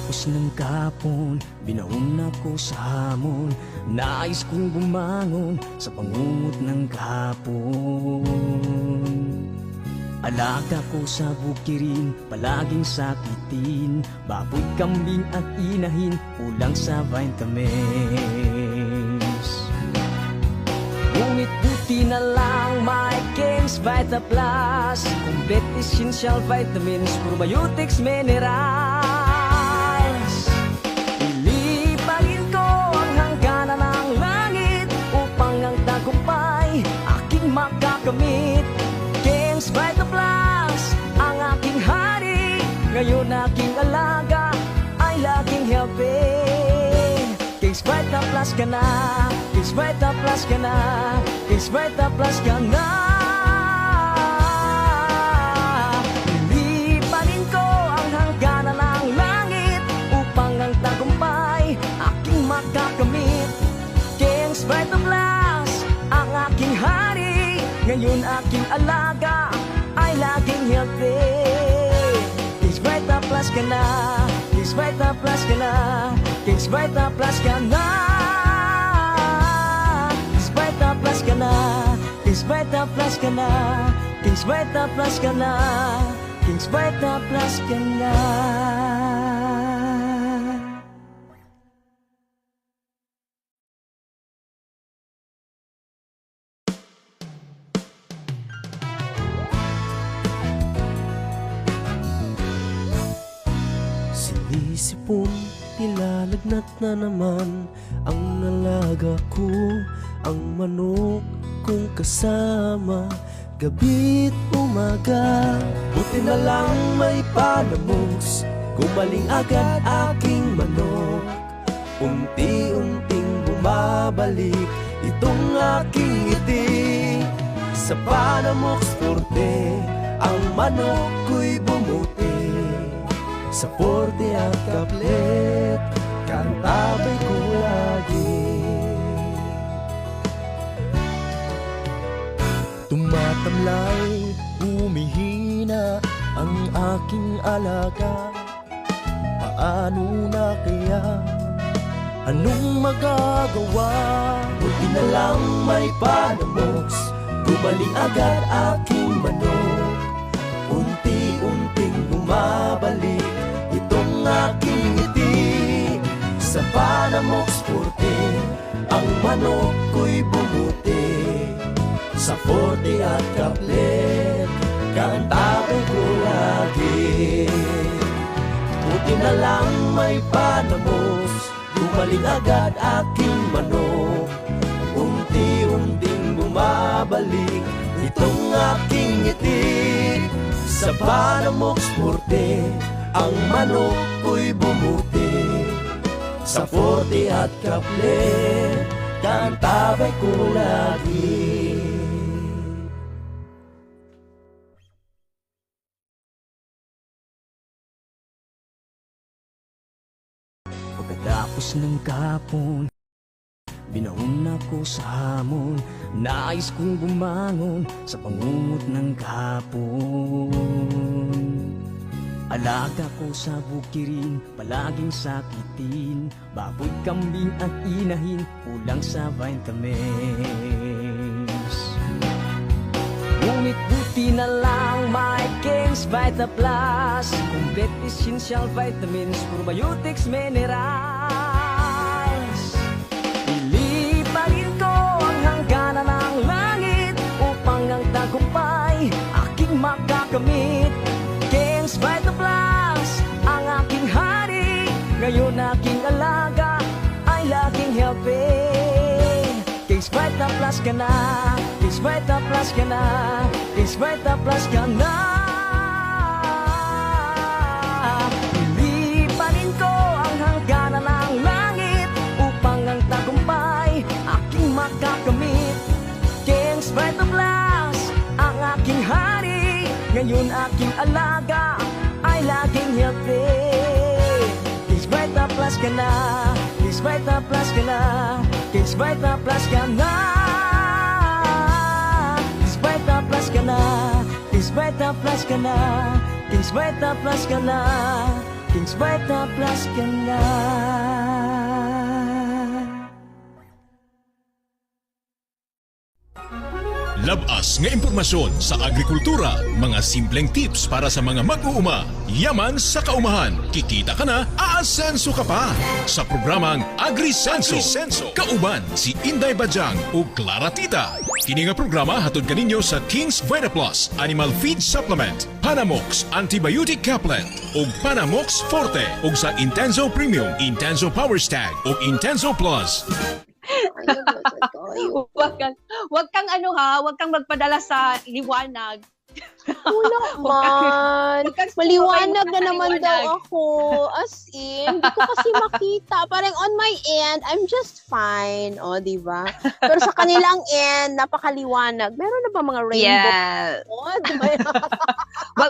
Pagkatapos ng kapon, binaon ako sa hamon. Nais kong bumangon sa pangungot ng kapon. Alaga ko sa bukirin, palaging sakitin. Baboy, kambing at inahin, kulang sa vitamins. Ngunit buti na lang may King's Vita Plus, complete essential vitamins, probiotics, minerals. Ilipalin ko ang hangganan ng langit upang ang tagumpay aking makakamit. King's Vita Plus, ang aking hari, ngayon aking alaga ay laging healthy. King's Vita Plus ka na, King's Vita Plus ka na, King's Vita Plus ka na. Ilipanin ko ang hangganan ng langit upang ang tagumpay aking makakamit. King's Vita Plus, ang aking hari, ngayon aking alaga ay laging healthy. King's Vita Plus ka na, King's Vita Plus ka na, King's Vita Plus ka na. King's Vita Plus ka na, King's Vita Plus ka na, King's Vita Plus ka na, King's Vita Plus ka na. Sinisipon, nilalagnat na naman ang alaga ko, ang manok kong kasama, gabi't umaga. Buti na lang may panamos, gumaling agad aking manok. Unti-unting bumabalik itong aking ngiti. Sa Panamox Forte, ang manok ko'y bumuti. Sa Forte at Kaplet, kantabay ko lagi. Tumatamlay, humihina ang aking alaga. Paano na kaya? Anong magagawa? Buti na lang may Panamox, gumaling agad aking manok. Unti-unting bumabalik itong aking ngiti. Sa Panamox Forte, ang manok ko'y bumuti. Sa Forte at Kaplet, kantabay ko lagi. Buti na lang may Panamox, gumaling agad aking manok. Unti-unting bumabalik itong aking ngiti. Sa Panamox Forte, ang manok ko'y bumuti. Sa Forte at Kaplet, kantabay ko lagi. Pagkatapos ng kapon, binaon ako sa hamon. Nais kong bumangon sa pangungot ng kapon. Alaga ko sa bukirin, palaging sakitin. Baboy, kambing at inahin, kulang sa vitamins. Ngunit buti na lang may King's Vita Plus, complete essential vitamins, probiotics, minerals. Ilipalin ko ang hangganan ng langit upang ang tagumpay aking makakamit. King's Vita Plus, ang aking hari, ngayon aking alaga ay laging healthy. King's Vita Plus ka na, King's Vita Plus ka na, King's Vita Plus ka na. Ilipanin ko ang hangganan ng langit upang ang tagumpay aking makakamit. King's Vita Plus, ang aking hari, ngayon aking alaga ay laging healthy. King's Vita Plus ka na, King's Vita Plus ka na, King's Vita Plus ka na. King's Vita Plus ka na, King's Vita Plus ka na, King's Vita Plus ka na, Kings Vita Plus ka na. Labas nga impormasyon sa agrikultura, mga simpleng tips para sa mga mag-uuma. Yaman sa kaumahan, kikita ka na, aasenso ka pa. Sa programang AgriSenso, kauban si Inday Bajang o Clara Tita. Kini nga programa hatod kaninyo sa Kings Vita Plus Animal Feed Supplement, Panamox Antibiotic Caplet o Panamox Forte o sa Intenso Premium, Intenso Power Stag o Intenso Plus. Wag kang wag kang magpadala sa liwanag. Wala man. Maliwanag na naman daw ako. As in, hindi ko kasi makita. Parang on my end, I'm just fine. O, di ba? Pero sa kanilang end, napakaliwanag. Meron na ba mga rainbow? Yeah. O, di ba?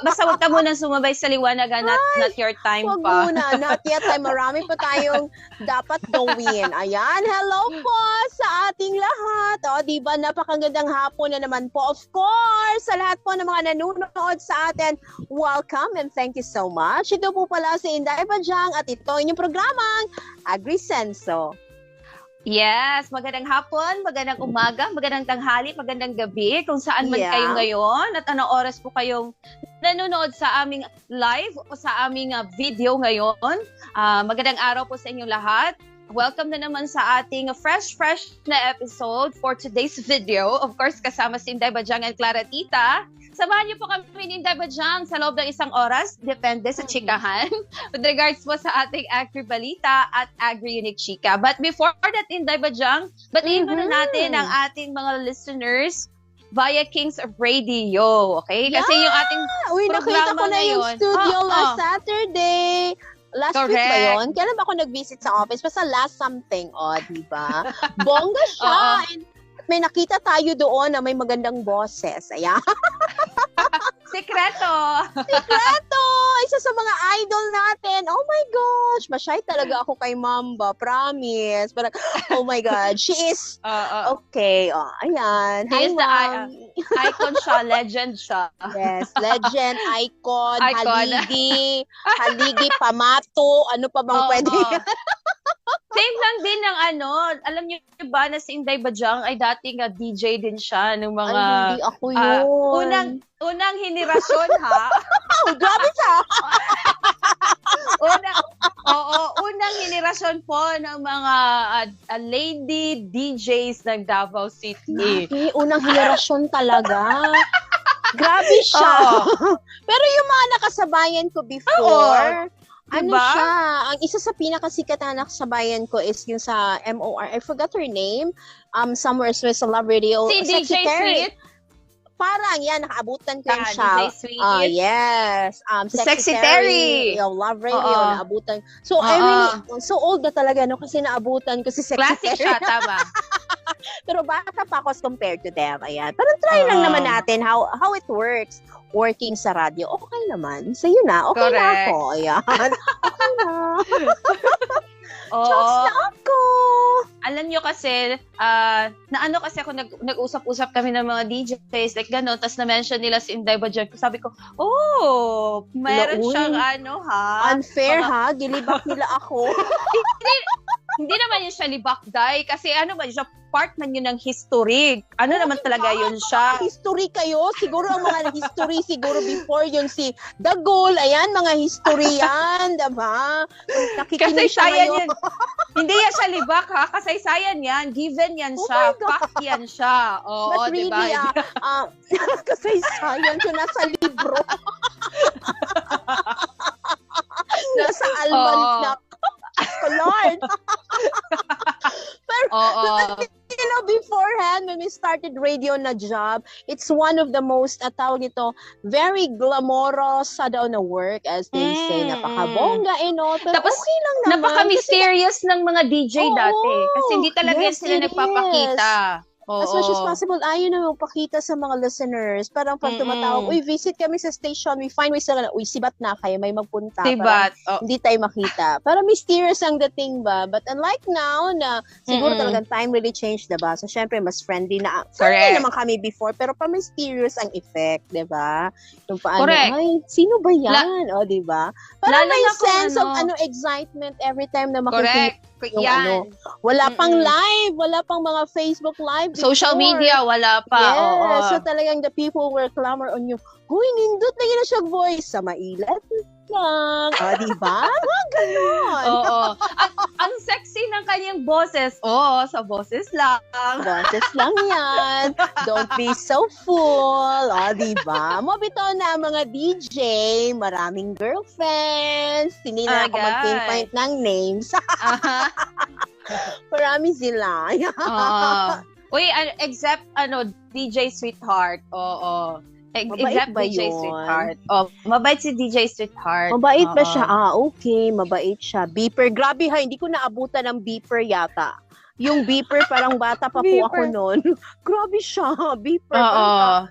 Basta wag ka muna sumabay sa liwanag, not your time Wag pa. muna. Not yet. Ay, marami pa tayong dapat gawin. Ayan. Hello po sa ating lahat. O, di ba? Napakagandang hapon na naman po. Of course, sa lahat po ng mga nanonood sa atin, welcome and thank you so much. Ito po pala si Inday Bajang at ito inyong programang AgriSenso. Yes, magandang hapon, magandang umaga, magandang tanghali, magandang gabi, kung saan man Yeah. kayo ngayon at anong oras po kayong nanonood sa aming live o sa aming video ngayon. Magandang araw po sa inyong lahat. Welcome na naman sa ating fresh na episode for today's video. Of course, kasama si Inday Bajang and Clara Tita. Samahan niyo po kami ni Inday Bajang sa loob ng isang oras, depende sa chikahan, with regards po sa ating Agri-Balita at Agri-Unique Chika. But before that, Inday Bajang, batiin muna natin ang ating mga listeners via Kings of Radio, okay? Kasi yung ating Uy, nakita ko programa na yung ngayon. studio last Saturday. Last week ba Correct. yun? Kailan ba ako nag-visit sa office? Basta last something. O, di ba? Bongga siya. Oo. And may nakita tayo doon na may magandang boses. Ayan. Sekreto! Sikreto! Isa sa mga idol natin. Oh my gosh! Mashy talaga ako kay Mamba. Promise. Parang, oh my God. She is okay. Oh, ayan. She Hi, is the Mom. icon siya, legend siya. Yes, legend, icon, Icon. haligi, pamato, ano pa bang Oo. pwede? Same lang din ng alam niyo ba na si Inday Bajang ay dating DJ din siya ng mga Ay, hindi ako yun. unang henerasyon ha. Oh, grabe siya! Unang henerasyon po ng mga lady DJs ng Davao City. Grabe, unang henerasyon talaga. Grabe siya. Pero yung mga nakasabayan ko before, ano Diba? siya, ang isa sa pinakasikat na nakasabayan ko is yung sa MOR, I forgot her name, Somewhere Swiss Love Radio. Si DJ Sweet. Parang yan, nakaabutan ko yan Yeah, siya. DJ Sweet. Yes. Sexy Terry. Yung Love Radio, Oo. naabutan. So, I really, so old na talaga, no? Kasi naabutan ko si Sexy Classic Terry. siya, tama. Pero bata pa ako as compared to them. Ayan. Parang try lang naman natin how it works. Working sa radio. Okay naman. So, yun na. Okay na Correct. ako. Ayan. Okay na. Oo. Just na ako. Alam nyo kasi, kasi ako nag-usap-usap kami ng mga DJs, like gano'n, tapos na-mention nila si Inday Bajang. Sabi ko, meron Uy. siyang Unfair mga- ha? Gilibak nila ako. Hindi naman yun siya libakday, kasi siya part man yun ng history. Naman talaga yun siya. History kayo. Siguro ang mga history, siguro before yun si Dagol. Ayan, mga history yan. Diba? Nakikinig siya Kasaysayan ngayon. yan. Hindi yan siya libak ha, kasaysayan yan. Given yan Oh siya. my God. Fact yan siya. Oo, But really, diba? kasaysayan siya nasa libro. Nasa almanac. Lord. Oo. You know, beforehand, when we started radio na job, it's one of the most, tawag nito, very glamorous sa daw na work, as they say, napakabongga, no? Pero Tapos, okay lang naman. Napaka-mysterious ng mga DJ Oo, dati. Kasi hindi talaga yes, sila it nagpapakita. As much as Oo. possible, ayaw na magpakita sa mga listeners. Parang pag tumatawag, uy, visit kami sa station, we find ways na, uy, sibat na kayo, may magpunta. Parang Sibat. Oh. hindi tayo makita. Parang mysterious ang dating ba? But unlike now, na siguro Mm-mm. talagang time really changed, diba? So, syempre, mas friendly na. Correct. Friendly naman kami before, pero pa mysterious ang effect, diba? Yung paano, Correct. ay, sino ba yan? O, diba? Parang Lalo may na kung sense of ano. excitement every time na makikinig. Correct. Yung Yan. Wala pang Mm-mm. live, wala pang mga Facebook live Social before. media, wala pa. Yes, Oo. so talagang the people were clamor on you. Huy, nindot lagi na siya voice sa mailat lang. Di ba? Mga ganon. Oo. Ang sexy ng kanyang boses. Oo, sa boses lang. Boses lang yan. Don't be so full. Di ba? Mabito na mga DJ, maraming girlfriends. Hindi na ako Agad. mag-pinpoint ng names. Aha. Marami sila. Oo. Uy, except DJ Sweetheart. Oo. Mabait Except ba DJ yun? Sweetheart. Oh, mabait si DJ Sweetheart. Mabait ba Oo. siya? Okay, mabait siya. Beeper. Grabe ha, hindi ko naabutan ng beeper yata. Yung beeper, parang bata pa po ako Beeper. noon. Grabe siya, beeper. Oo.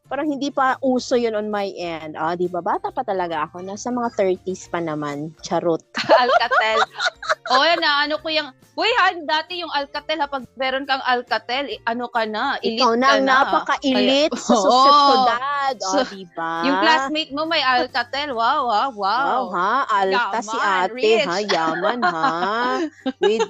Parang hindi pa uso yun on my end. Di ba? Bata pa talaga ako. Nasa mga 30s pa naman. Charot. Alcatel. O yan na, ko yung... Uy, dati yung Alcatel, pag meron kang Alcatel, ano ka na, elite Ikaw na ka ang na. napaka-elite sa Oo. sosyedad. So, Di ba? Yung classmate mo may Alcatel. Wow. Wow, ha? Alta si Yaman, ate, rich. ha? Yaman, ha? With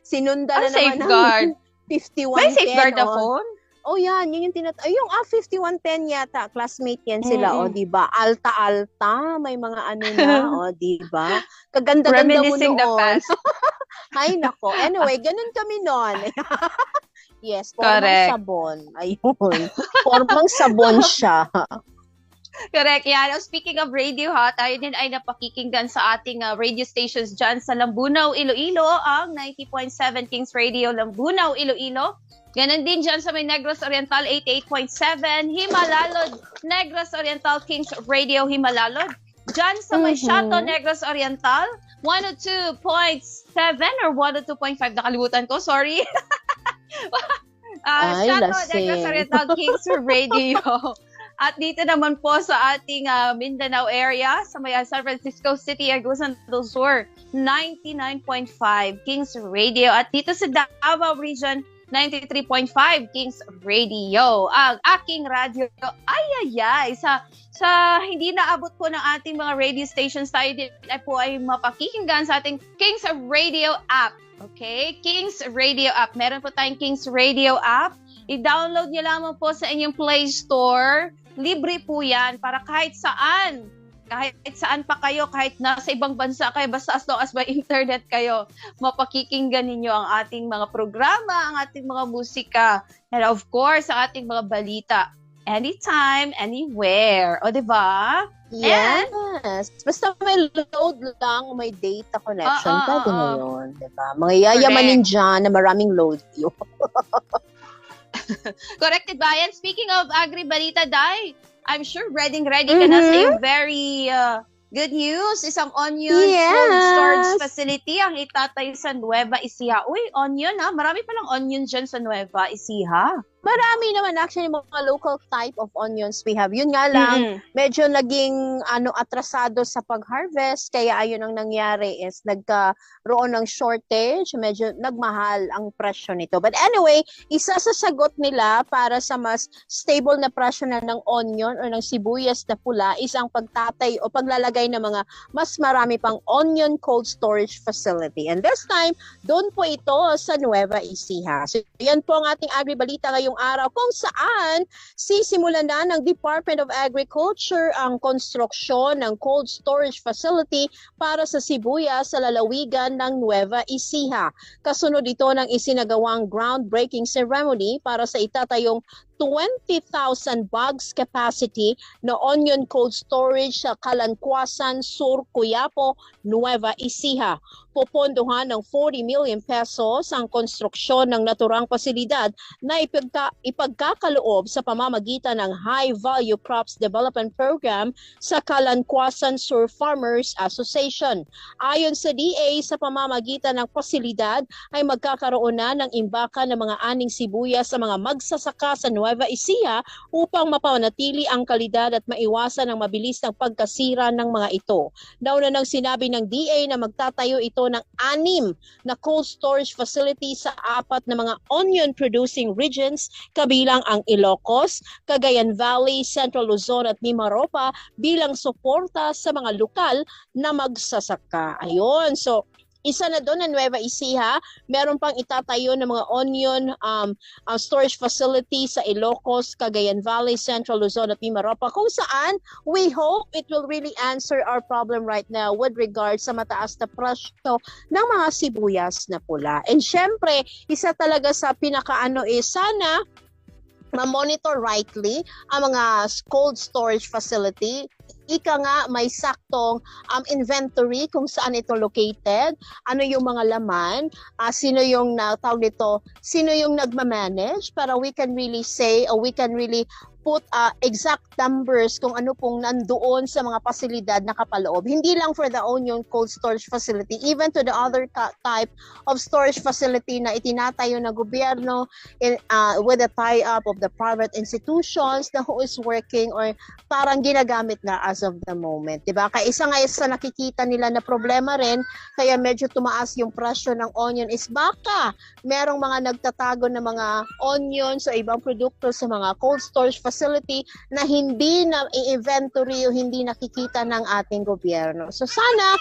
sinunda Ang na naman safeguard. ng 5110. May safeguard na phone? Oh, yan. Yun yung yung 5110 yata. Classmate yan sila. Mm-mm. Di ba? Alta-alta. May mga ano na. Di ba? Kaganda-ganda mo Reminiscing the noon. past. Ay, nako. Anyway, ganun kami noon. Yes, formang Correct. sabon. Ayun. Formang sabon siya. Correct, yan. Speaking of radio, tayo din ay napakikinggan sa ating radio stations dyan sa Lambunaw, Iloilo, ang 90.7 Kings Radio, Lambunaw, Iloilo. Ganon din dyan sa may Negros Oriental, 88.7, Himalalod, Negros Oriental, Kings Radio, Himalalod. Dyan sa may Shato, Negros Oriental, 102.7 or 102.5, nakalimutan ko, sorry. Ay, Shato, lasing. Negros Oriental, Kings Radio. At dito naman po sa ating Mindanao area, sa may San Francisco City, Agusan del Sur, 99.5 Kings Radio. At dito sa Davao Region, 93.5 Kings Radio. Ang aking radio, ay, sa hindi naabot po ng ating mga radio stations, tayo din ay po ay mapakikinggan sa ating Kings Radio app. Okay? Kings Radio app. Meron po tayong Kings Radio app. I-download niyo lamang po sa inyong Play Store. Libre po yan para kahit saan pa kayo, kahit nasa ibang bansa kayo, basta as long as may internet kayo, mapakikinggan ninyo ang ating mga programa, ang ating mga musika, and of course, ang ating mga balita. Anytime, anywhere. O, diba? Yes. Basta may load lang, may data connection, pwede na oo. yun. Diba? Mga yayamanin dyan na maraming load yun. Corrected ba yan? Speaking of Agri-Balita, Dai, I'm sure ready ka na sa iyong very good news. Isang onion cold storage facility ang itatayo sa Nueva Ecija. Uy, onion ha? Marami palang onion dyan sa Nueva Ecija. Marami naman actually mga local type of onions we have. Yun nga lang, medyo naging atrasado sa pag-harvest, kaya ayun ang nangyari is nagkaroon ng shortage, medyo nagmahal ang presyo nito. But anyway, isa sa sagot nila para sa mas stable na presyo na ng onion o ng sibuyas na pula is ang pagtatay o paglalagay ng mga mas marami pang onion cold storage facility. And this time, doon po ito sa Nueva Ecija. So yan po ang ating Agri-Balita ngayong araw kung saan sisimulan na ng Department of Agriculture ang konstruksyon ng cold storage facility para sa sibuyas sa lalawigan ng Nueva Ecija. Kasunod ito ng isinagawang groundbreaking ceremony para sa itatayong 20,000 bags capacity na onion cold storage sa Kalanquasan, Sur, Coyapo, Nueva Ecija. Popondohan ng 40 million pesos ang konstruksyon ng naturang pasilidad na ipagkakaloob sa pamamagitan ng High Value Crops Development Program sa Kalanquasan Sur Farmers Association. Ayon sa DA, sa pamamagitan ng pasilidad ay magkakaroon na ng imbakan ng mga aning sibuyas sa mga magsasaka sa Nueva Ecija upang mapanatili ang kalidad at maiwasan ang mabilis ng pagkasira ng mga ito. Nauna nang sinabi ng DA na magtatayo ito ng 6 na cold storage facility sa 4 na mga onion producing regions kabilang ang Ilocos, Cagayan Valley, Central Luzon at Mimaropa bilang suporta sa mga lokal na magsasaka. Ayun, so isa na doon na Nueva Ecija, meron pang itatayo ng mga onion storage facility sa Ilocos, Cagayan Valley, Central Luzon at Mimaropa kung saan we hope it will really answer our problem right now with regard sa mataas na presyo ng mga sibuyas na pula. And syempre, isa talaga sa pinakaano is sana ma-monitor rightly ang mga cold storage facility. Ika nga may saktong inventory kung saan ito located, ano yung mga laman, sino yung tawag nito, sino yung nagma-manage para we can really say or we can really put exact numbers kung ano pong nandoon sa mga pasilidad na kapaloob. Hindi lang for the onion cold storage facility, even to the other type of storage facility na itinatayo ng gobyerno with the tie-up of the private institutions na who is working or parang ginagamit na as of the moment. Diba? Kaya isa nga sa nakikita nila na problema rin, kaya medyo tumaas yung presyo ng onion is baka merong mga nagtatago ng mga onions o ibang produkto sa mga cold storage facility na hindi na i-inventory o hindi nakikita ng ating gobyerno. So sana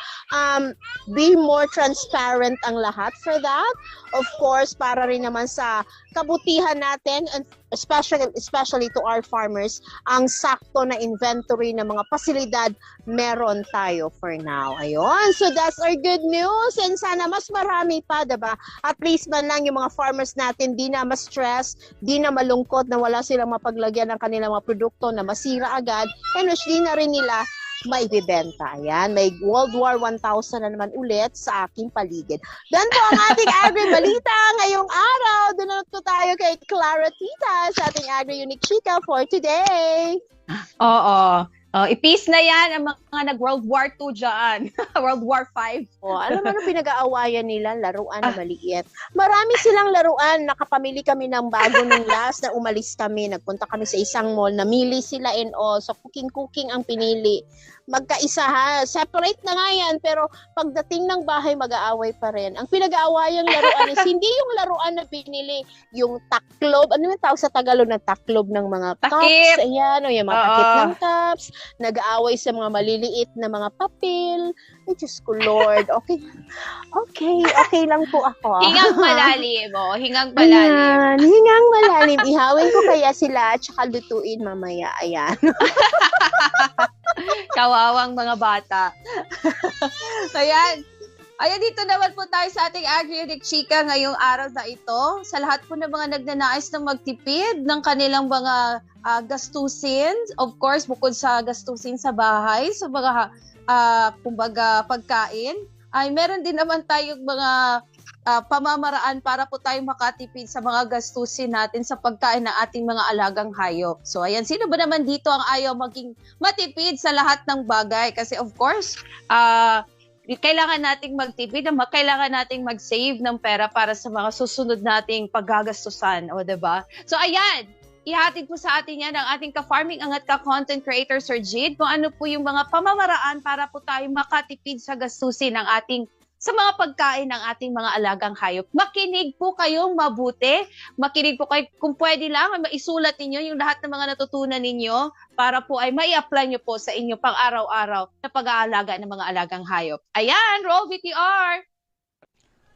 be more transparent ang lahat for that. Of course, para rin naman sa kabutihan natin and especially to our farmers, ang sakto na inventory ng mga pasilidad meron tayo for now. Ayun. So that's our good news and sana mas marami pa, diba? At least man lang yung mga farmers natin di na ma-stress, di na malungkot na wala silang mapaglagyan ng kanilang mga produkto na masira agad and which di na rin nila may bibenta. Ayan, may World War 1000 na naman ulit sa aking paligid. Doon po ang ating agri-balita ngayong araw. Doon na po tayo kay Clara Tita sa ating agri-unique chika for today. Oo. Ipis na yan ang mga nag-World War II dyan. World War V. Alam mo na pinag-aawayan nila, laruan na maliit. Marami silang laruan. Nakapamili kami ng bago nung last na umalis kami. Nagpunta kami sa isang mall. Namili sila and all. So cooking ang pinili. Magkaisa ha. Separate na nga yan. Pero pagdating ng bahay, mag-aaway pa rin. Ang pinag-aawayang laruan is hindi yung laruan na binili. Yung taklob. Ano yung tawag sa Tagalog na taklob ng mga Takip. cups? Ayan. O yung mga takip ng cups. Nag-aaway sa mga maliliit na mga papel. Ay, Diyos ko, Lord. Okay lang po ako. Hingang malalim. Hingang malalim. Ayan, hingang malalim. Ihawin ko kaya sila at saka lutuin mamaya. Ayan. Kawawang mga bata. Ayan. Ayan, dito naman po tayo sa ating Agri-Unique Chika ngayong araw na ito. Sa lahat po ng mga nagnanais na magtipid ng kanilang mga gastusin. Of course, bukod sa gastusin sa bahay, sa mga kumbaga pagkain, ay meron din naman tayong mga pamamaraan para po tayo makatipid sa mga gastusin natin sa pagkain ng ating mga alagang hayop. So ayan, sino ba naman dito ang ayaw maging matipid sa lahat ng bagay? Kasi of course, kailangan nating magtipid, kailangan nating mag-save ng pera para sa mga susunod nating paggagastusan, o diba? So ayan, ihatid po sa atin yan ang ating ka-farming angat ka-content creator Sir Jid kung ano po yung mga pamamaraan para po tayo makatipid sa gastusin ng ating sa mga pagkain ng ating mga alagang hayop. Makinig po kayong mabuti. Makinig po kayo, kung pwede lang, maisulat ninyo yung lahat ng mga natutunan ninyo para po ay mai-apply nyo po sa inyo pang araw-araw na pag-aalaga ng mga alagang hayop. Ayan, roll VTR!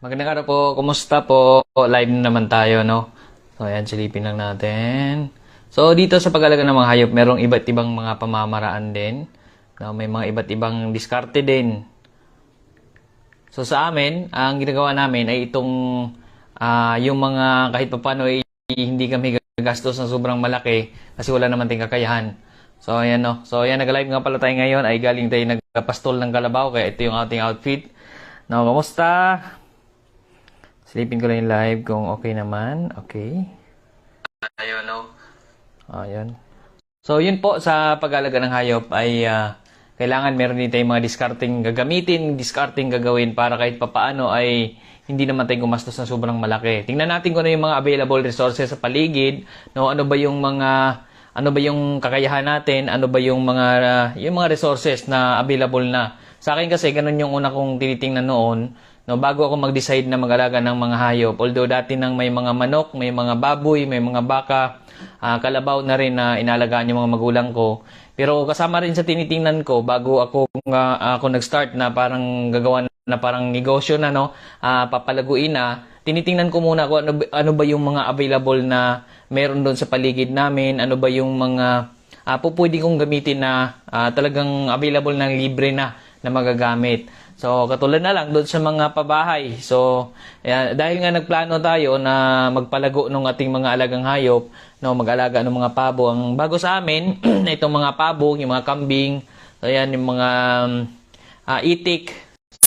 Magandang araw po. Kumusta po? Live na naman tayo, no? So, ayan, silipin lang natin. So, dito sa pag-alaga ng mga hayop, merong iba't ibang mga pamamaraan din. No? May mga iba't ibang diskarte din. So, sa amin, ang ginagawa namin ay itong yung mga kahit paano ay hindi kami gagastos ng sobrang malaki kasi wala naman tayong kakayahan. So, ayan no. So, ayan, nag-live nga pala tayo ngayon. Ay galing tayo nagpastol ng kalabaw. Kaya ito yung ating outfit. No, kamusta? Silipin ko lang yung live kung okay naman. Okay. Ayun, no. Ayan. So, yun po sa pag-alaga ng hayop ay kailangan meron din tayong mga discarding gagamitin, discarding gagawin para kahit papaano ay hindi naman tayo gumastos na sobrang malaki. Tingnan natin kung ano yung mga available resources sa paligid, no? Ano ba yung kakayahan natin, ano ba yung mga resources na available na. Sa akin kasi ganun yung una kong tinitingnan noon, no, bago ako mag-decide na mag-alaga ng mga hayop. Although dati nang may mga manok, may mga baboy, may mga baka, kalabaw na rin na inalagaan yung mga magulang ko. Pero kasama rin sa tinitingnan ko bago ako nag-start na parang gagawa na parang negosyo na, no, papalaguin na, tinitingnan ko muna kung ano ba yung mga available na meron doon sa paligid namin, ano ba yung mga pwede kong gamitin na talagang available na libre na magagamit. So, katulad na lang doon sa mga pabahay. So, dahil nga nagplano tayo na magpalago ng ating mga alagang hayop, no, mag-alaga ng mga pabo. Ang bago sa amin, itong mga pabo, yung mga kambing, so yan, yung mga itik.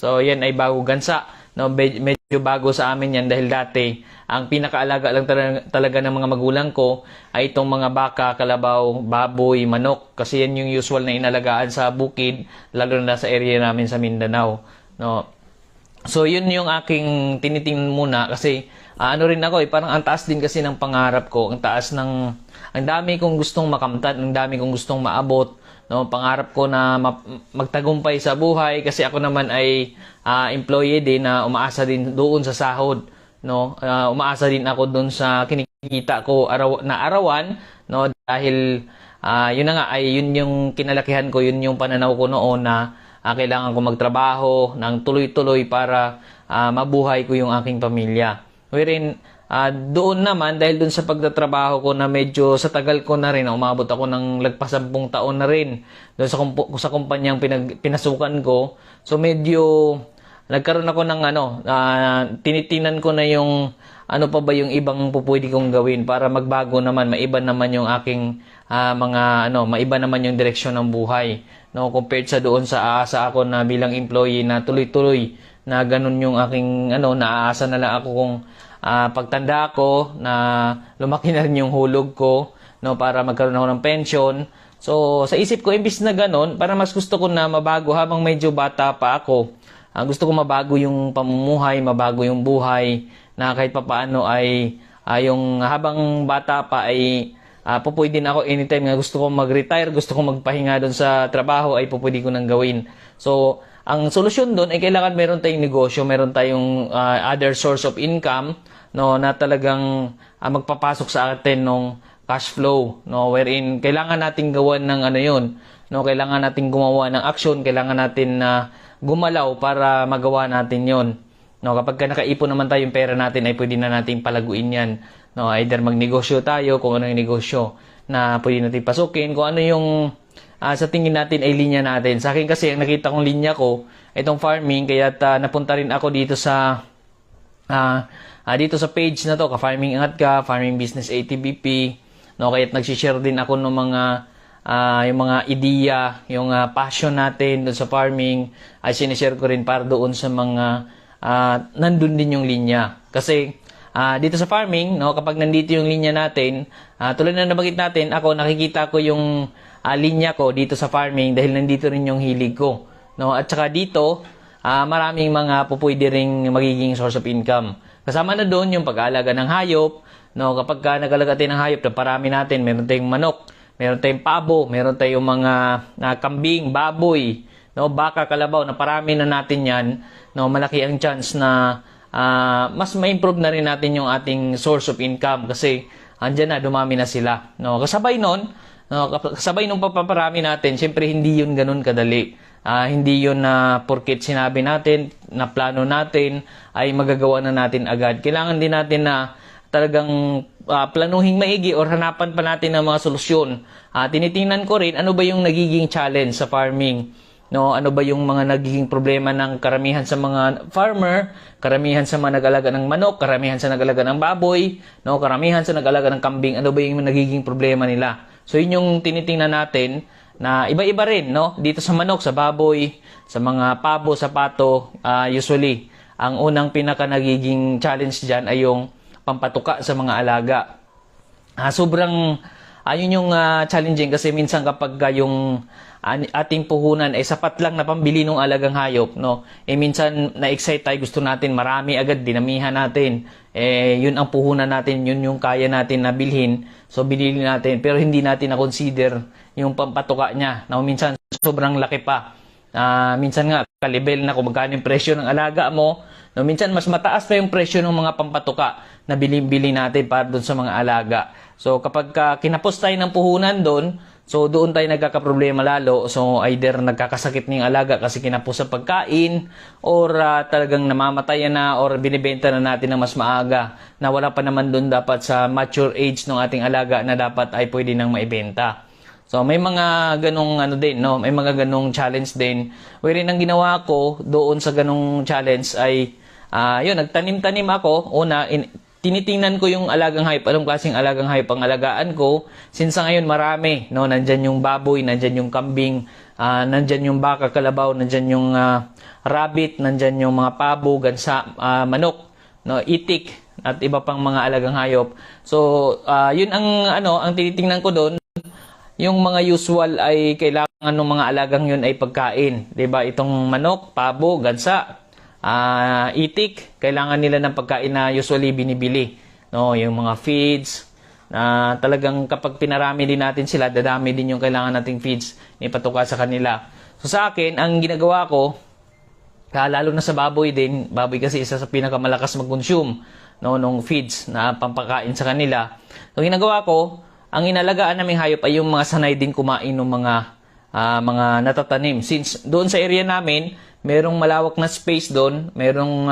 So, yan ay bago gansa. No, medyo bago sa amin yan dahil dati ang pinakaalaga lang talaga ng mga magulang ko ay itong mga baka, kalabaw, baboy, manok kasi yan yung usual na inalagaan sa bukid lalo na sa area namin sa Mindanao, no. So yun yung aking tinitingnan muna kasi ano rin ako parang ang taas din kasi ng pangarap ko, ang dami kong gustong makamtan, ang dami kong gustong maabot. No, pangarap ko na magtagumpay sa buhay kasi ako naman ay employee din na umaasa din doon sa sahod, no. Umaasa din ako doon sa kinikita ko arawan, no, dahil yun na nga ay yun yung kinalakihan ko, yun yung pananaw ko noon na kailangan ko magtrabaho ng tuloy-tuloy para mabuhay ko yung aking pamilya. Wherein doon naman, dahil doon sa pagtatrabaho ko na medyo sa tagal ko na rin, umabot ako ng lagpas 10 taon na rin doon sa kumpanyang pinasukan ko. So medyo nagkaroon ako ng tinitinan ko na yung ano pa ba yung ibang pupwede kong gawin para magbago naman, maiba naman yung aking maiba naman yung direksyon ng buhay. No, compared sa doon sa aasa ako na bilang employee na tuloy-tuloy na ganun yung aking naaasa na lang ako kung pagtanda ko na lumaki na rin yung hulog ko, no, para magkaroon ako ng pension. So sa isip ko imbis na ganun, para mas gusto ko na mabago habang medyo bata pa ako. Gusto ko mabago yung pamumuhay, mabago yung buhay na kahit papaano ay yung habang bata pa ay pwede na ako anytime nga gusto ko mag-retire, gusto ko magpahinga doon sa trabaho ay pwede ko nang gawin. So ang solusyon doon ay kailangan meron tayong negosyo, meron tayong other source of income, no, na talagang magpapasok sa atin ng cash flow, no, wherein kailangan nating gawan ng yun, no, kailangan nating gumawa ng action, kailangan natin na gumalaw para magawa natin yon. No, kapag nakaipon naman tayo yung pera natin ay pwede na nating palaguin yan. No, either magnegosyo tayo kung ano yung negosyo na pwede natin pasukin, kung ano yung sa tingin natin ay linya natin. Sa akin kasi, ang nakita kong linya ko, itong farming, kaya napunta rin ako dito sa page na to, Ka-Farming Angat Ka, Farming Business ATBP, no, kaya nagsishare din ako ng yung mga ideya, yung passion natin doon sa farming, ay sinishare ko rin para doon sa mga nandun din yung linya. Kasi dito sa farming, no, kapag nandito yung linya natin, tulad na nabanggit natin, ako nakikita ko yung linya ko dito sa farming dahil nandito rin yung hilig ko, no, at saka dito maraming mga pupwede ring magiging source of income. Kasama na doon yung pag-aalaga ng hayop, no, kapag nag-alaga tayo ng hayop, parami natin, meron tayong manok, meron tayong pabo, meron tayong mga kambing, baboy, no, baka, kalabaw, na parami na natin yan, no, malaki ang chance na mas ma-improve na rin natin yung ating source of income kasi andyan na, dumami na sila, no. Kasabay nung papaparami natin, syempre hindi yun ganun kadali. Hindi yun na porket sinabi natin, na plano natin, ay magagawa na natin agad. Kailangan din natin na talagang planuhing maigi or hanapan pa natin ng mga solusyon. Tinitingnan ko rin ano ba yung nagiging challenge sa farming. no, ano ba yung mga nagiging problema ng karamihan sa mga farmer, karamihan sa mga nag-alaga ng manok, karamihan sa nag-alaga ng baboy, no, karamihan sa nag-alaga ng kambing, ano ba yung nagiging problema nila. So yun yung tinitingnan natin na iba-iba rin, no, dito sa manok, sa baboy, sa mga pabo, sa pato, usually ang unang pinaka nagiging challenge diyan ay yung pampatuka sa mga alaga. Sobrang ayun yung challenging kasi minsan kapag yung ating puhunan ay sapat lang na pambili ng alagang hayop, no? Minsan na-excite tayo, gusto natin marami agad, dinamihan natin. Yun ang puhunan natin, yun yung kaya natin na bilhin. So binili natin pero hindi natin na-consider yung pampatuka niya. Na minsan sobrang laki pa. Minsan nga kalibel na kung magkano yung presyo ng alaga mo. No, minsan mas mataas pa yung presyo ng mga pampatuka na bili natin para doon sa mga alaga. So kapag kinapos tayo ng puhunan doon, so doon tayo nagkakaproblema lalo. So either nagkakasakit ng alaga kasi kinapos sa pagkain or talagang namamatay na or binibenta na natin ng mas maaga na wala pa naman doon dapat sa mature age ng ating alaga na dapat ay pwede nang maibenta. So may mga ganong ano din, no? May mga ganong challenge din. Wherein ang ginawa ko doon sa ganong challenge ay yun, nagtanim-tanim ako. Una, tinitingnan ko yung alagang hayop, anong klaseng alagang hayop ang alagaan ko. Since ngayon marami, no? Nandyan yung baboy, nandyan yung kambing, nandyan yung baka, kalabaw, nandyan yung rabbit, nandyan yung mga pabo, gansa, manok, no? Itik, at iba pang mga alagang hayop. So, yun ang tinitingnan ko doon. Yung mga usual ay kailangan ng mga alagang yun ay pagkain. 'Di ba? Itong manok, pabo, gansa, itik, kailangan nila ng pagkain na usually binibili. No, yung mga feeds na talagang kapag pinarami din natin sila, dadami din yung kailangan nating feeds ipatuka sa kanila. So sa akin, ang ginagawa ko, lalo na sa baboy din, baboy kasi isa sa pinakamalakas mag-consume no nung feeds na pampakain sa kanila. So ginagawa ko, ang inalagaan naming hayop ay yung mga sanay din kumain ng mga natatanim. Since doon sa area namin, merong malawak na space doon, merong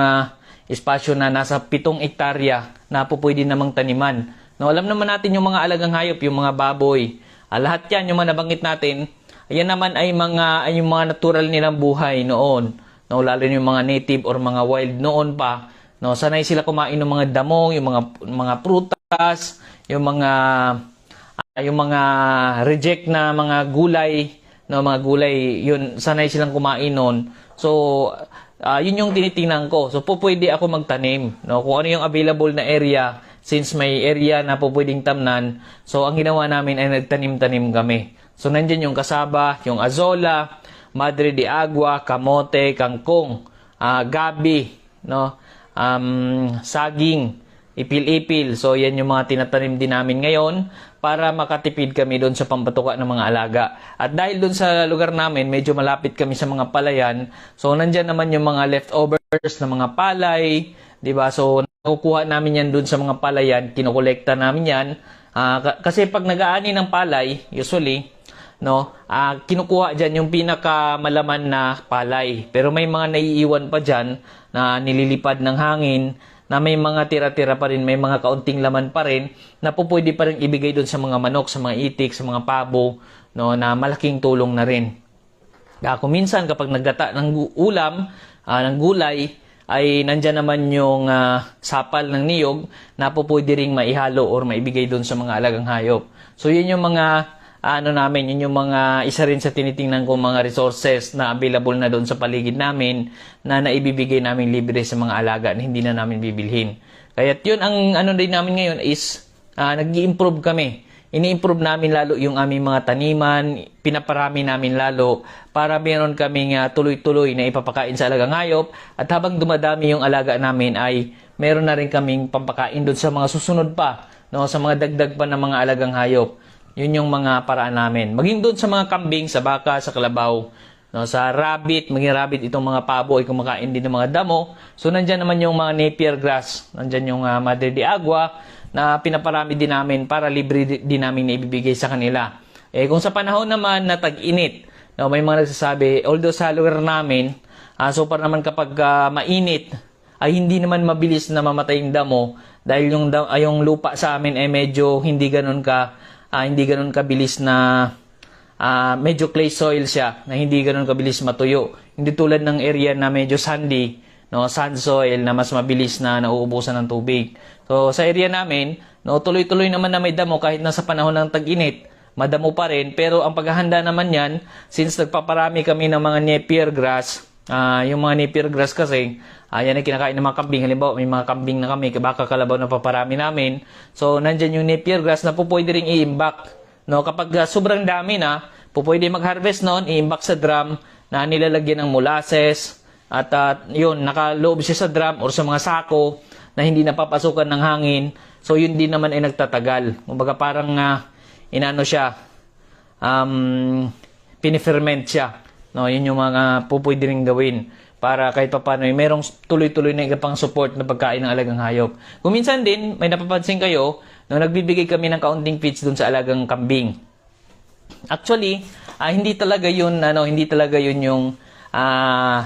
espasyo na nasa 7 hektarya na po pwede namang taniman. No, alam naman natin yung mga alagang hayop, yung mga baboy. Lahat yan, yung mga nabanggit natin, ayan naman ay yung mga natural nilang buhay noon. No, lalo yung mga native or mga wild noon pa. No, sanay sila kumain ng mga damo, yung mga prutas, yung mga reject na mga gulay, no, mga gulay, yun sanay silang kumain noon. So, yun yung tinitingnan ko. So, pwede ako magtanim, no, kung ano yung available na area, since may area na pwedeng tamnan. So, ang ginawa namin ay nagtanim-tanim kami. So, nandiyan yung kasaba, yung azola, madre de agua, kamote, kangkong, gabi, no, saging, ipil-ipil. So, yan yung mga tinatanim din namin ngayon para makatipid kami doon sa pampatuka ng mga alaga. At dahil doon sa lugar namin, medyo malapit kami sa mga palayan. So, nandyan naman yung mga leftovers na mga palay, di ba? So, nakukuha namin yan doon sa mga palayan, kinukolekta namin yan. Kasi pag nag-aani ng palay, usually, no, kinukuha dyan yung pinakamalaman na palay. Pero may mga naiiwan pa dyan na nililipad ng hangin, na may mga tira-tira pa rin, may mga kaunting laman pa rin, na pwede pa rin ibigay doon sa mga manok, sa mga itik, sa mga pabo, no, na malaking tulong na rin. Kung minsan kapag naggata ng ulam, ng gulay, ay nandyan naman yung sapal ng niyog na pwede ring maihalo or maibigay doon sa mga alagang hayop. So yun yung mga yun yung mga isa rin sa tinitingnan kong mga resources na available na doon sa paligid namin na naibibigay namin libre sa mga alaga na hindi na namin bibilhin. Kaya yun ang din namin ngayon is nag-i-improve kami. Ini-improve namin lalo yung aming mga taniman, pinaparami namin lalo para meron kaming tuloy-tuloy na ipapakain sa alagang hayop at habang dumadami yung alaga namin ay meron na rin kaming pampakain doon sa mga susunod pa, no, sa mga dagdag pa ng mga alagang hayop. Yun yung mga paraan namin. Maging doon sa mga kambing, sa baka, sa kalabaw, no, sa rabbit, maging rabbit itong mga pabo ay kumakain din ng mga damo. So nandyan naman yung mga napier grass, nandyan yung madre de agua na pinaparami din namin para libre din namin na ibibigay sa kanila. Kung sa panahon naman na tag-init, no, may mga nagsasabi, although sa lugar namin, so far naman kapag mainit, ay hindi naman mabilis na mamatay yung damo dahil yung lupa sa amin ay medyo hindi ganun kabilis na medyo clay soil siya na hindi ganoon kabilis matuyo. Hindi tulad ng area na medyo sandy, no, sand soil na mas mabilis na nauubusan ng tubig. So sa area namin, no, tuloy-tuloy naman na may damo kahit nasa panahon ng tag-init, madamo pa rin. Pero ang paghahanda naman yan, since nagpaparami kami ng mga napier grass, yung mga napier grass kasi, yan ay kinakain ng mga kambing. Halimbawa, may mga kambing na kami, baka kalabaw na paparami namin. So, nandyan yung napier grass na po pwede rin i-imbak. No, kapag sobrang dami na, po pwede mag-harvest noon, i-imbak sa drum na nilalagyan ng molasses. At yun, nakaloob siya sa drum or sa mga sako na hindi napapasukan ng hangin. So, yun din naman ay nagtatagal. Kumbaga parang inano siya, piniferment siya. No, yun yung mga pupwede rin gawin para kahit paano merong tuloy-tuloy na iba pang support na pagkain ng alagang hayop. Kung minsan din, may napapansin kayo, no, nagbibigay kami ng kaunting feeds dun sa alagang kambing. Actually, hindi talaga yun yung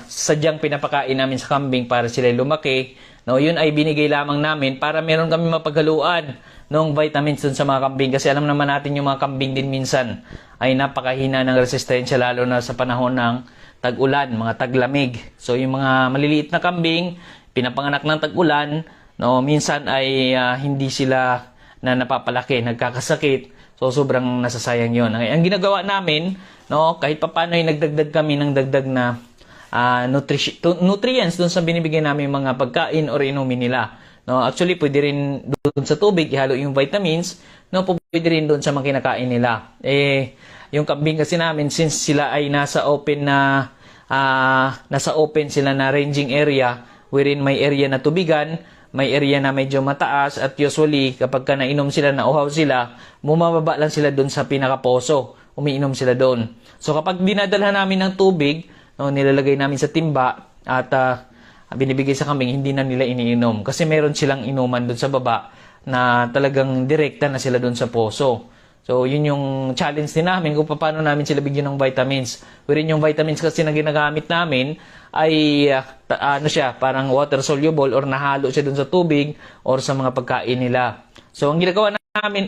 sadyang pinapakain namin sa kambing para sila lumaki. No, yun ay binigay lamang namin para meron kami mapaghaluan ng vitamins dun sa mga kambing. Kasi alam naman natin yung mga kambing din minsan ay napakahina ng resistensya lalo na sa panahon ng tag-ulan, mga taglamig. So yung mga maliliit na kambing, pinapanganak ng tag-ulan, no, minsan ay hindi sila na napapalaki, nagkakasakit. So sobrang nasasayang yon. Ang ginagawa namin, no, kahit papaano ay nagdagdag kami ng dagdag na nutrients dun sa binibigay namin mga pagkain or inumin nila. No, actually pwede rin doon sa tubig ihalo yung vitamins, no, pwede rin doon sa mga kinakain nila. Yung kambing kasi namin, since sila ay nasa open sila na ranging area, wherein may area na tubigan, may area na medyo mataas, at usually kapag ka nainom sila, nauhaw sila, bumababa lang sila doon sa pinakaposo, umiinom sila doon. So kapag dinadalhan namin ng tubig, no, nilalagay namin sa timba at binibigay sa kambing, hindi na nila iniinom kasi meron silang inuman doon sa baba na talagang direkta na sila doon sa poso. So, yun yung challenge din namin kung paano namin sila bigyan ng vitamins. Wherein yung vitamins kasi na ginagamit namin ay parang water soluble or nahalo siya dun sa tubig or sa mga pagkain nila. So, ang ginagawa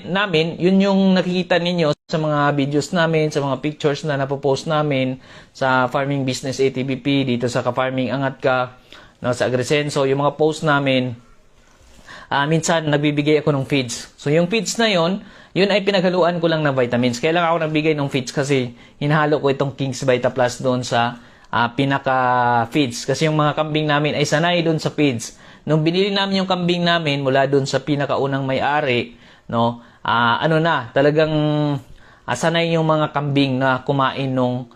namin, yun yung nakikita ninyo sa mga videos namin, sa mga pictures na napopost namin sa Farming Business ATBP, dito sa Ka-Farming Angat Ka, no, sa Agrisenso, yung mga post namin, minsan nagbibigay ako ng feeds. So, yung feeds na yun ay pinaghaluan ko lang ng vitamins. Kaya lang ako nagbigay ng feeds kasi hinahalo ko itong King's Vita Plus doon sa pinaka-feeds. Kasi yung mga kambing namin ay sanay doon sa feeds. Nung binili namin yung kambing namin mula doon sa pinakaunang may-ari, no, talagang sanay yung mga kambing na kumain ng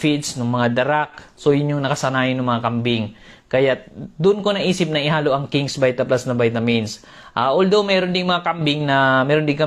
feeds, ng mga darak. So, yun yung nakasanayan ng mga kambing. Kaya doon ko naisip na ihalo ang King's Vita Plus na vitamins. Although meron din kaming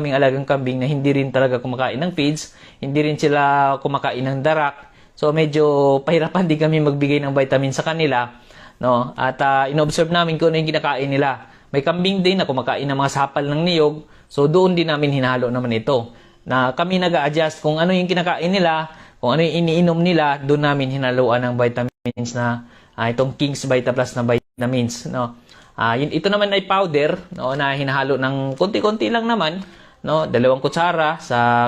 alagang kambing na hindi rin talaga kumakain ng feeds, hindi rin sila kumakain ng darak. So medyo pahirapan din kami magbigay ng vitamins sa kanila, no? At inobserve namin kung ano yung kinakain nila. May kambing din na kumakain ng mga sapal ng niyog. So doon din namin hinalo naman ito. Na kami nag-a-adjust kung ano yung kinakain nila, kung ano yung iniinom nila, doon namin hinaluan ng vitamins na itong King's Vita Plus na vitamins, no. Ito naman ay powder, no, na hinahalo ng konti-konti lang naman, no, 2 kutsara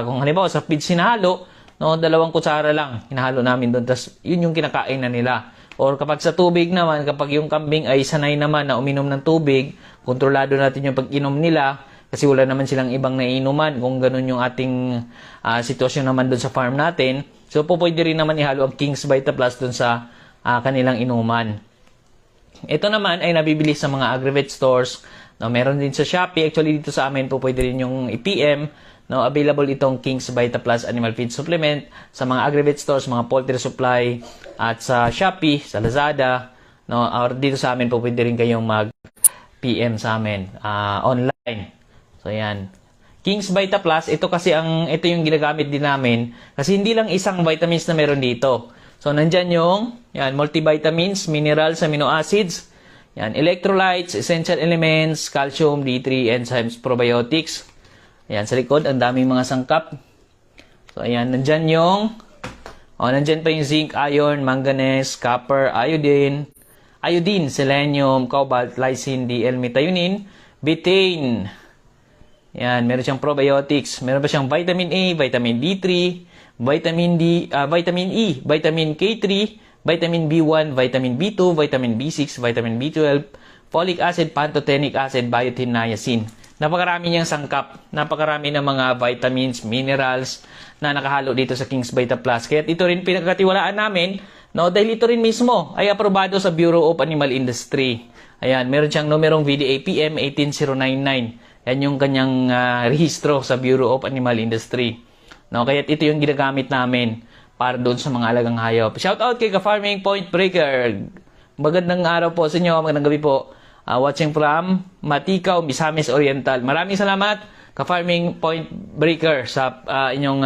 kung halimbawa sa feeds hinahalo, no, 2 kutsara lang hinahalo namin doon. Tas yun yung kinakain na nila. Or kapag sa tubig naman, kapag yung kambing ay sanay naman na uminom ng tubig, kontrolado natin yung pag-inom nila kasi wala naman silang ibang naiinuman kung ganun yung ating sitwasyon naman doon sa farm natin. So pwede rin naman ihalo ang King's Vita Plus doon sa kanilang inuman. Ito naman ay nabibili sa mga agri-vet stores. No, meron din sa Shopee. Actually, dito sa amin po pwede rin yung i-PM. No, available itong King's Vita Plus Animal Feed Supplement sa mga agri-vet stores, mga poultry supply, at sa Shopee, sa Lazada. No, or dito sa amin po pwede rin kayong mag-PM sa amin online. So, yan. King's Vita Plus, ito yung ginagamit din namin kasi hindi lang isang vitamins na meron dito. So, nandyan yung multivitamins, minerals, amino acids, electrolytes, essential elements, calcium, D3, enzymes, probiotics. Sa likod, ang daming mga sangkap. So, nandyan nandyan pa yung zinc, iron, manganese, copper, iodine, selenium, cobalt, lysine, L-methionine, betaine. Meron siyang probiotics. Meron pa siyang vitamin A, vitamin D3, vitamin E, vitamin K3, vitamin B1, vitamin B2, vitamin B6, vitamin B12, folic acid, pantothenic acid, biotin, niacin. Napakarami niyang sangkap, napakarami ng mga vitamins, minerals na nakahalo dito sa King's Vita Plus. Kaya ito rin pinagkatiwalaan namin, no, dahil ito rin mismo ay aprobado sa Bureau of Animal Industry. Ayan, meron siyang numerong VDA-PM 18099. Yan yung kanyang rehistro sa Bureau of Animal Industry. No, kaya ito yung ginagamit namin para doon sa mga alagang hayop. Shout out kay Ka-Farming Point Breaker. Magandang araw po sa inyo, magandang gabi po. Watching from Matikaw, Misamis Oriental. Maraming salamat, Ka-Farming Point Breaker, sa inyong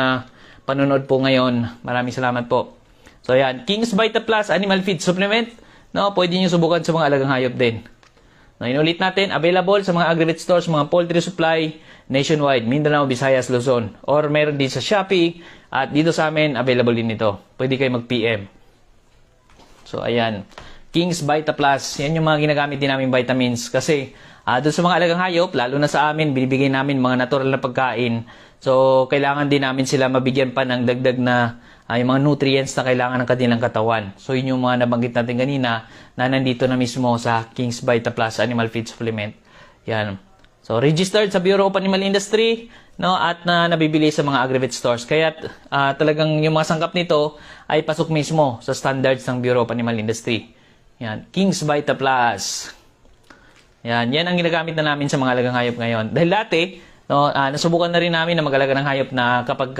panunod po ngayon. Maraming salamat po. So yan, King's Vita Plus Animal Feed Supplement. No, pwede nyo subukan sa mga alagang hayop din. No, inulit natin, available sa mga agri-vet stores, mga poultry supply, nationwide, Mindanao, Visayas, Luzon. Or meron din sa Shopee, at dito sa amin, available din ito. Pwede kayo mag-PM. So ayan, King's Vita Plus, yan yung mga ginagamit din namin vitamins. Kasi doon sa mga alagang hayop, lalo na sa amin, binibigay namin mga natural na pagkain. So kailangan din namin sila mabigyan pa ng dagdag na yung mga nutrients na kailangan ng kanilang katawan. So yun yung mga nabanggit natin kanina na nandito na mismo sa King's Vita Plus Animal Feed Supplement. Yan. So registered sa Bureau of Animal Industry, no, at nabibili sa mga agri-vet stores. Kaya talagang yung mga sangkap nito ay pasok mismo sa standards ng Bureau of Animal Industry. Yan, King's Vita Plus. Yan ang ginagamit na namin sa mga alagang hayop ngayon. Dahil dati, no, nasubukan na rin namin na mag-alaga ng hayop na kapag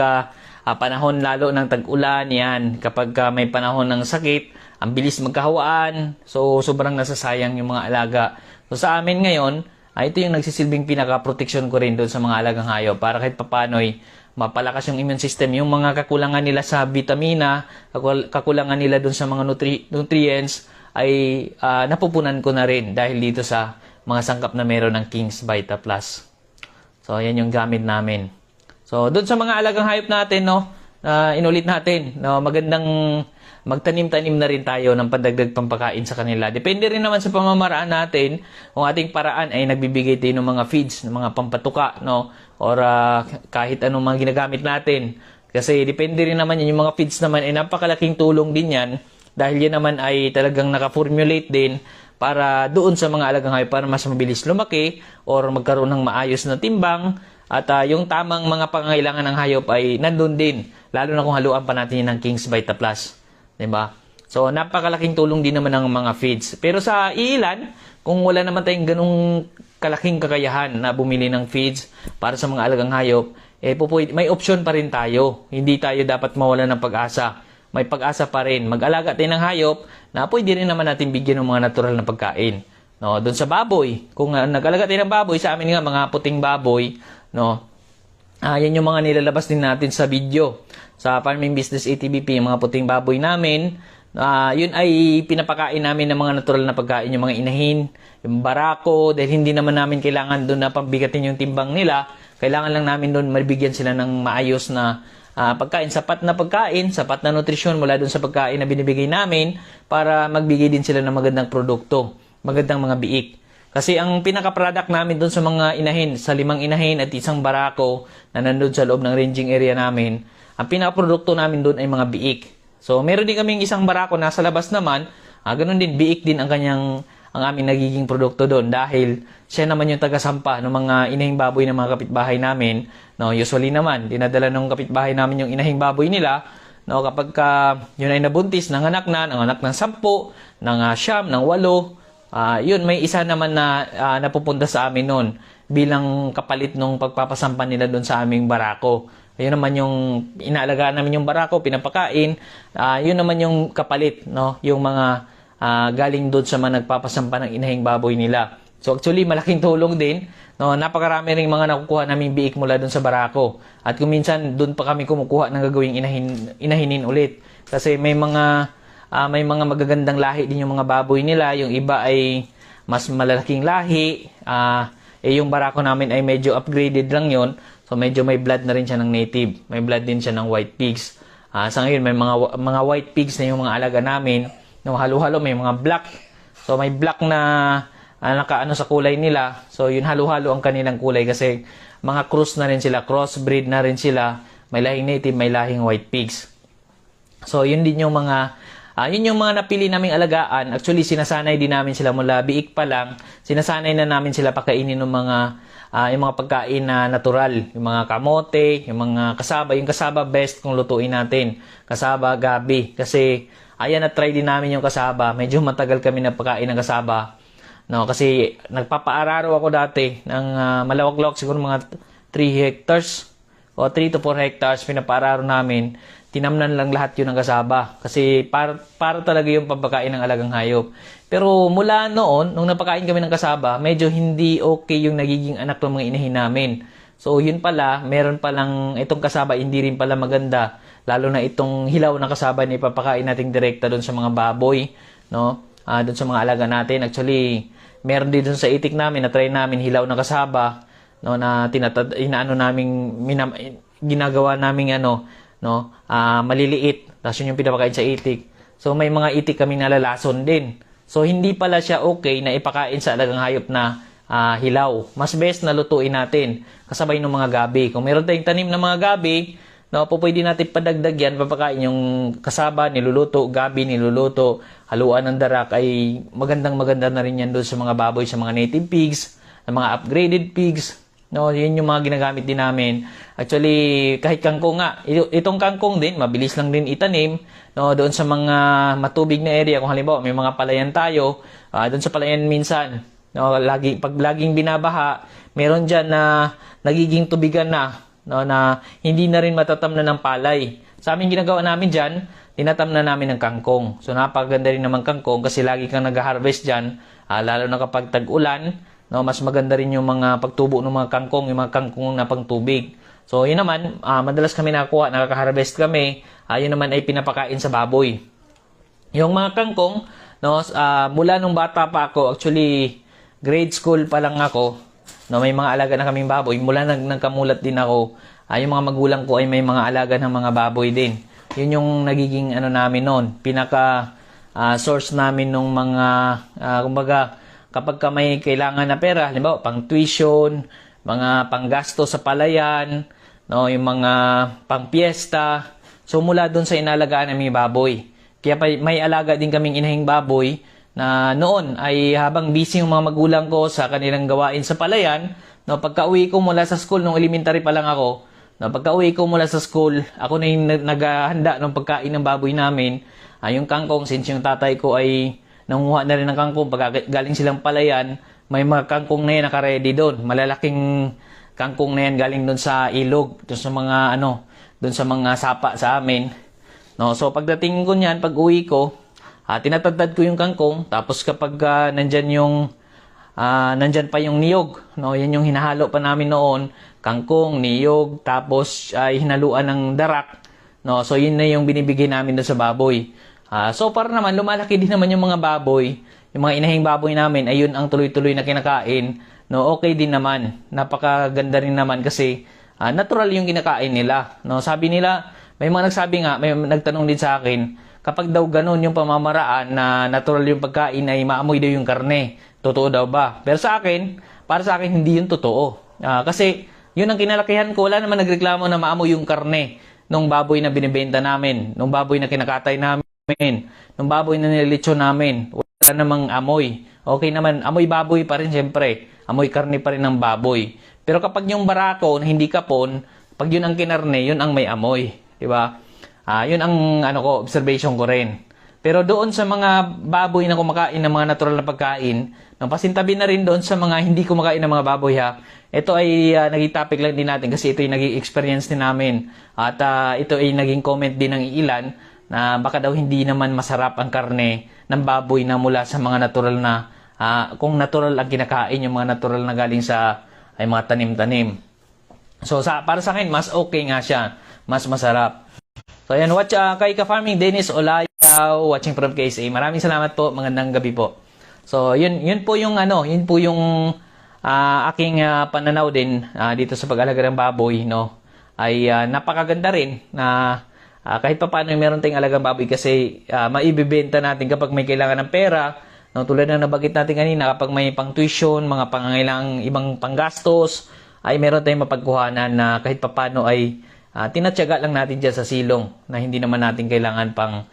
panahon lalo ng tag-ulan, yan, kapag may panahon ng sakit, ang bilis magkahawaan, so sobrang nasasayang yung mga alaga. So sa amin ngayon, ito yung nagsisilbing pinaka-protection ko rin doon sa mga alagang hayop para kahit papano'y mapalakas yung immune system, yung mga kakulangan nila sa vitamina, kakulangan nila doon sa mga nutrients, ay napupunan ko na rin dahil dito sa mga sangkap na meron ng King's Vita Plus. So, ayan yung gamit namin. So, doon sa mga alagang hayop natin, no, inulit natin, no, magandang magtanim-tanim na rin tayo ng pandagdag pampakain sa kanila. Depende rin naman sa pamamaraan natin, kung ating paraan ay nagbibigay tayo ng mga feeds, ng mga pampatuka, no, or kahit anong mga ginagamit natin. Kasi depende rin naman yan, yung mga feeds naman ay napakalaking tulong din yan. Dahil yan naman ay talagang naka-formulate din para doon sa mga alagang hayop para mas mabilis lumaki or magkaroon ng maayos na timbang at yung tamang mga pangangailangan ng hayop ay nandun din. Lalo na kung haluan pa natin yan ng King's Vita Plus. Diba? So, napakalaking tulong din naman ng mga feeds. Pero sa ilan, kung wala naman tayong ganung kalaking kakayahan na bumili ng feeds para sa mga alagang hayop, may option pa rin tayo. Hindi tayo dapat mawala ng pag-asa. May pag-asa pa rin. Mag-alaga tayo ng hayop na pwede rin naman natin bigyan ng mga natural na pagkain. No, doon sa baboy, kung nag-alaga tayo ng baboy, sa amin nga mga puting baboy, no, yan yung mga nilalabas din natin sa video. Sa Farming Business ATBP, yung mga puting baboy namin, yun ay pinapakain namin ng mga natural na pagkain, yung mga inahin, yung barako, dahil hindi naman namin kailangan doon na pambigatin yung timbang nila. Kailangan lang namin doon mabigyan sila ng maayos na pagkain, sapat na nutrisyon mula dun sa pagkain na binibigay namin para magbigay din sila ng magandang produkto, magandang mga biik. Kasi ang pinaka-product namin dun sa mga inahin, sa 5 inahin at isang barako na nandun sa loob ng ranging area namin, ang pinaka-produkto namin dun ay mga biik. So, meron din kaming isang barako na sa labas naman, ganun din, biik din ang aming nagiging produkto doon dahil siya naman yung taga-sampa ng mga inahing baboy ng mga kapitbahay namin. No, usually naman, dinadala ng kapitbahay namin yung inahing baboy nila. No, kapag yun ay nabuntis, nanganak ng 10, ng 9, ng 8, yun, may isa naman na napupunta sa amin noon bilang kapalit nung pagpapasampa nila doon sa aming barako. Ayun naman yung inaalagaan namin yung barako, pinapakain. Yun naman yung kapalit, no, yung mga galing doon sa mga nagpapasampa ng inahing baboy nila. So actually, malaking tulong din. No, napakarami ring mga nakukuha naming biik mula doon sa barako. At kung minsan, doon pa kami kumukuha ng gagawing inahinin ulit. Kasi may mga magagandang lahi din yung mga baboy nila. Yung iba ay mas malalaking lahi. Yung barako namin ay medyo upgraded lang yon. So medyo may blood na rin siya ng native. May blood din siya ng white pigs. Sa ngayon, may mga white pigs na yung mga alaga namin. No, halo-halo, may mga black. So may black na nakaano sa kulay nila. So yun, halo-halo ang kanilang kulay kasi mga cross na rin sila, crossbreed na rin sila. may lahing native, may lahing white pigs. So, yun din yung mga napili naming alagaan. Actually, sinasanay din namin sila mula biik pa lang. Sinasanay na namin sila pakainin ng yung mga pagkain na natural. Yung mga kamote, yung mga kasaba. Yung kasaba best kung lutuin natin. Kasaba, gabi. Kasi, ayan, na-try din namin yung kasaba. Medyo matagal kami na pagkain ng kasaba. No, kasi nagpapaararo ako dati ng malawak-lawak, siguro mga 3 hectares o 3 to 4 hectares pinapaararo namin. Tinamnan lang lahat yun ng kasaba. Kasi para talaga yung pagpakain ng alagang hayop. Pero mula noon, nung napakain kami ng kasaba, medyo hindi okay yung nagiging anak ng mga inahin namin. So yun pala, meron palang itong kasaba, hindi rin pala maganda. Lalo na itong hilaw na kasaba na ipapakain nating direkta doon sa mga baboy. No? Doon sa mga alaga natin. Actually, meron din doon sa itik namin, na-try namin hilaw na kasaba. No, na ginagawa namin maliliit. Tapos yun yung pinapakain sa itik. So may mga itik kami nalalason din. So hindi pala siya okay na ipakain sa alagang hayop na hilaw. Mas best na lutuin natin kasabay ng mga gabi. Kung meron tayong tanim na mga gabi, pwede natin padagdag yan, papakain yung kasaba, niluluto, gabi, niluluto, haluan ng darak, ay maganda na rin yan doon sa mga baboy, sa mga native pigs, sa mga upgraded pigs. No, yun yung mga ginagamit din namin. Actually, kahit kangkong nga, itong kangkong din, mabilis lang din itanim. No, doon sa mga matubig na area, kung halimbawa may mga palayan tayo, doon sa palayan minsan, pag laging binabaha, meron dyan na nagiging tubigan na, na hindi na rin matatamnan ng palay. Sa amin ginagawa namin dyan, tinatamnan namin ng kangkong. So napakaganda rin naman kangkong kasi lagi kang nag-harvest dyan, lalo na kapag tag-ulan. No, mas maganda rin yung mga pagtubo ng mga kangkong, yung mga kangkong na pangtubig. So, yun naman, madalas kami nakaka-harvest kami, yun naman ay pinapakain sa baboy. Yung mga kangkong, mula nung bata pa ako, actually, grade school pa lang ako, may mga alaga na kaming baboy. Mula nagkamulat din ako, yung mga magulang ko ay may mga alaga ng mga baboy din. Yun yung nagiging namin noon, source namin ng mga, kumbaga, kapag ka may kailangan na pera, halimbawa pang tuition, mga panggasto sa palayan, yung mga pang piyesta. So mula doon sa inalagaan ng mga baboy. Kaya may alaga din kaming inahing baboy na noon ay habang busy yung mga magulang ko sa kanilang gawain sa palayan, pagka-uwi ko mula sa school, nung elementary pa lang ako, pagka-uwi ko mula sa school, ako na yung naghahanda ng pagkain ng baboy namin. Yung kangkong, since yung tatay ko ay nanguha na rin ng kangkong, pag galing silang palayan, may mga kangkong na yan naka-ready doon. Malalaking kangkong na yan galing doon sa ilog, doon sa mga doon sa mga sapa sa amin. So pagdating ko niyan, pag uwi ko, tinatadtad ko yung kangkong, tapos kapag nandyan pa yung niyog, yan yung hinahalo pa namin noon, kangkong, niyog, tapos hinaluan ng darak. So yun na yung binibigay namin doon sa baboy. So para naman, lumalaki din naman yung mga baboy, yung mga inahing baboy namin, ayun ang tuloy-tuloy na kinakain. Okay din naman. Napakaganda rin naman kasi natural yung kinakain nila. Sabi nila, may mga nagsabi nga, may nagtanong din sa akin, kapag daw ganun yung pamamaraan na natural yung pagkain ay maamoy daw yung karne. Totoo daw ba? Pero para sa akin, hindi yun totoo. Kasi yun ang kinalakihan ko, wala naman nagreklamo na maamoy yung karne nung baboy na binibenta namin, nung baboy na kinakatay namin, nung baboy na nililitsyon namin, wala namang amoy. Okay naman, amoy baboy pa rin siyempre. Amoy karne pa rin ng baboy. Pero kapag yung barako na hindi kapon, pag yun ang kinarne, yun ang may amoy. Diba? Yun ang observation ko rin. Pero doon sa mga baboy na kumakain ng mga natural na pagkain, pasintabi na rin doon sa mga hindi kumakain ng mga baboy ha. Ito ay naging topic lang din natin kasi ito ay naging experience din namin. At ito ay naging comment din ng ilan na baka daw hindi naman masarap ang karne ng baboy na mula sa mga natural na, kung natural ang kinakain, yung mga natural na galing sa ay mga tanim-tanim. So para sa akin, mas okay nga siya. Mas masarap. So ayan, watch kay Ka-Farming Dennis Olayaw, watching from KSA. Maraming salamat po, magandang gabi po. So yun po yung aking pananaw din dito sa pag-alaga ng baboy, ay napakaganda rin na kahit pa paano meron tayong alagang baboy kasi maibibenta natin kapag may kailangan ng pera. Tulad na nabanggit natin kanina, kapag may pang tuition, mga pangangailangang ibang panggastos, ay meron tayong mapagkuhanan na kahit pa paano ay tinatyaga lang natin dyan sa silong na hindi naman natin kailangan pang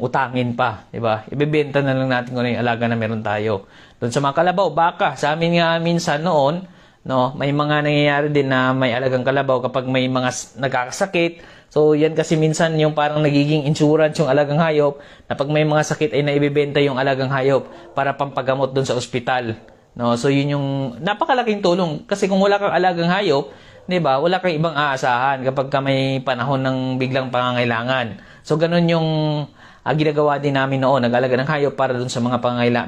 utangin pa, di ba? Ibebenta na lang natin kung ano yung alaga na meron tayo. Doon sa mga kalabaw, baka, sa amin nga minsan noon, no, may mga nangyayari din na may alagang kalabaw kapag may mga nagkakasakit. So, yan kasi minsan yung parang nagiging insurance yung alagang hayop na pag may mga sakit ay naibibenta yung alagang hayop para pampagamot doon sa ospital. No, so yun yung napakalaking tulong kasi kung wala kang alagang hayop, 'di ba? Wala kang ibang aasahan kapag ka may panahon ng biglang pangangailangan. So ganun yung ginagawa din namin noon, nag-alaga ng hayop para dun sa mga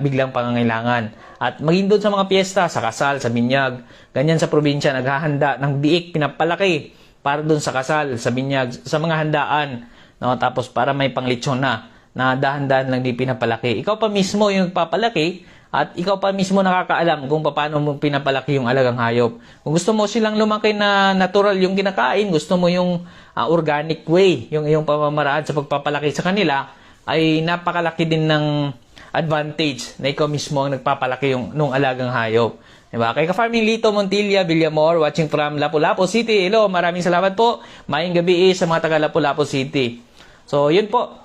biglang pangangailangan. At maging doon sa mga piyesta, sa kasal, sa binyag, ganyan sa probinsya, naghahanda ng biik, pinapalaki para dun sa kasal, sa binyag, sa mga handaan. No? Tapos para may panglitsyon na dahan-dahan lang di pinapalaki. Ikaw pa mismo yung papalaki at ikaw pa mismo nakakaalam kung paano mo pinapalaki yung alagang hayop. Kung gusto mo silang lumaki na natural yung kinakain, gusto mo yung organic way, yung iyong pamamaraan sa pagpapalaki sa kanila, ay napakalaki din ng advantage na ikaw mismo ang nagpapalaki nung alagang hayop. Diba? Kay Ka-Farming Lito Montilla Villamor, watching from Lapu-Lapu City. Hello, maraming salamat po. Maying gabi sa mga taga Lapu-Lapu City. So, yun po.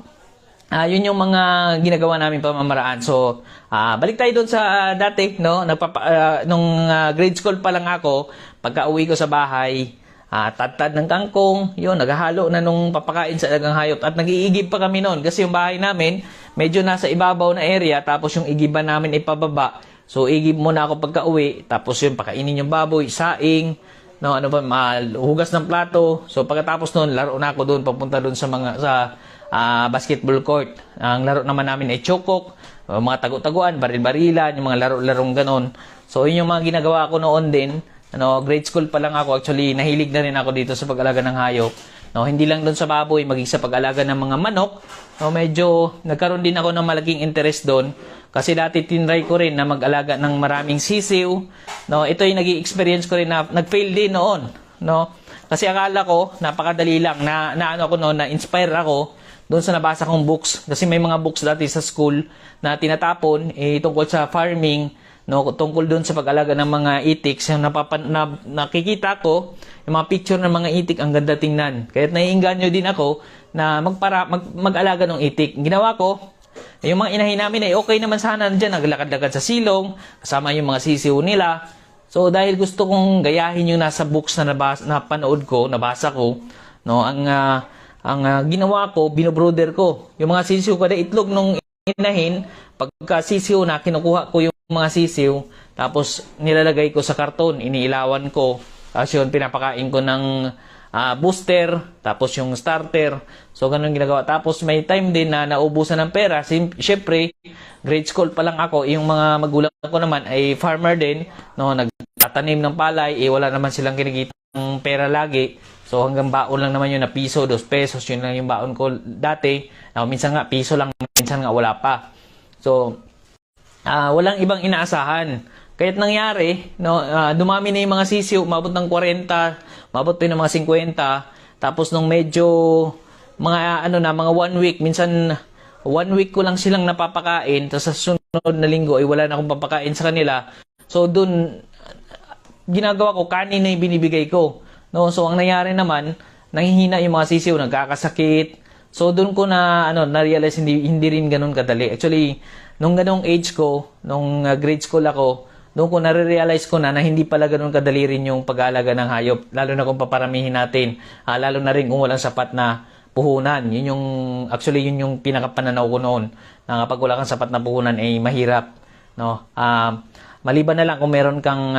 Yun yung mga ginagawa namin pamamaraan. So, balik tayo doon sa dati, no? Nung grade school pa lang ako, pagka uwi ko sa bahay, tad-tad ng kangkong, yun, naghahalo na nung papakain sa alagang hayop. At nag-iigib pa kami noon kasi yung bahay namin, medyo nasa ibabaw na area, tapos yung igiban namin ay pababa. So, igib muna ako pagka uwi, tapos yun, pakainin yung baboy, saing, no, ano ba, hugas ng plato. So, pagkatapos noon, laro na ako doon, papunta doon sa basketball court. Ang laro naman namin ay chokok, mga tagu-taguan, baril-barilan, yung mga laro-larong ganon. So, yun yung mga ginagawa ko noon din. Grade school pa lang ako. Actually, nahilig na rin ako dito sa pag-alaga ng hayop. Hindi lang doon sa baboy, maging sa pag-alaga ng mga manok. Medyo nagkaroon din ako ng malaking interest doon. Kasi dati tinry ko rin na mag-alaga ng maraming sisiw. Ito yung naging experience ko rin na nag-fail din noon. Kasi akala ko, napakadali lang. Na-inspire ako doon sa nabasa kong books. Kasi may mga books dati sa school na tinatapon tungkol sa farming, tungkol doon sa pag-alaga ng mga itiks. Yung nakikita ko, yung mga picture ng mga itik, ang ganda tingnan. Kaya naiinganyo din ako na mag-alaga ng itik. Ginawa ko, yung mga inahin namin ay okay naman sana dyan, naglakad-lakad sa silong, kasama yung mga sisiw nila. So dahil gusto kong gayahin yung nasa books na napanood ko, nabasa ko, ang ginawa ko, binobroder ko. Yung mga sisiw kada itlog nung inahin, pagka sisiw na, kinukuha ko yung mga sisiw, tapos nilalagay ko sa karton, iniilawan ko. Tapos yun, pinapakain ko ng booster, tapos yung starter. So, ganun ginagawa. Tapos may time din na naubusan ng pera. Siyempre, grade school pa lang ako. Yung mga magulang ko naman ay farmer din. Nagtatanim ng palay. Wala naman silang kinikitang pera lagi. So, hanggang baon lang naman yun na piso, 2 pesos. Yun lang yung baon ko dati. Minsan nga, piso lang. Minsan nga, wala pa. So, walang ibang inaasahan. Kaya't nangyari, dumami na yung mga sisiw, umabot ng 40, umabot din ng mga 50, tapos nung medyo, mga 1 week, minsan 1 week ko lang silang napapakain, tapos sa sunod na linggo ay wala na akong papakain sa kanila. So dun, ginagawa ko, kanin na yung binibigay ko. So ang nangyari naman, nanghihina yung mga sisiw, nagkakasakit. So dun ko na-realize hindi rin ganun kadali. Actually, nung ganong age ko, nung grade school ako, doon ko nare-realize ko na hindi pala ganun kadali rin yung pag-aalaga ng hayop. Lalo na kung paparamihin natin. Lalo na rin kung walang sapat na puhunan. Yun yung pinakapananaw ko noon. Na kapag wala kang sapat na puhunan, ay mahirap. Maliban na lang kung meron kang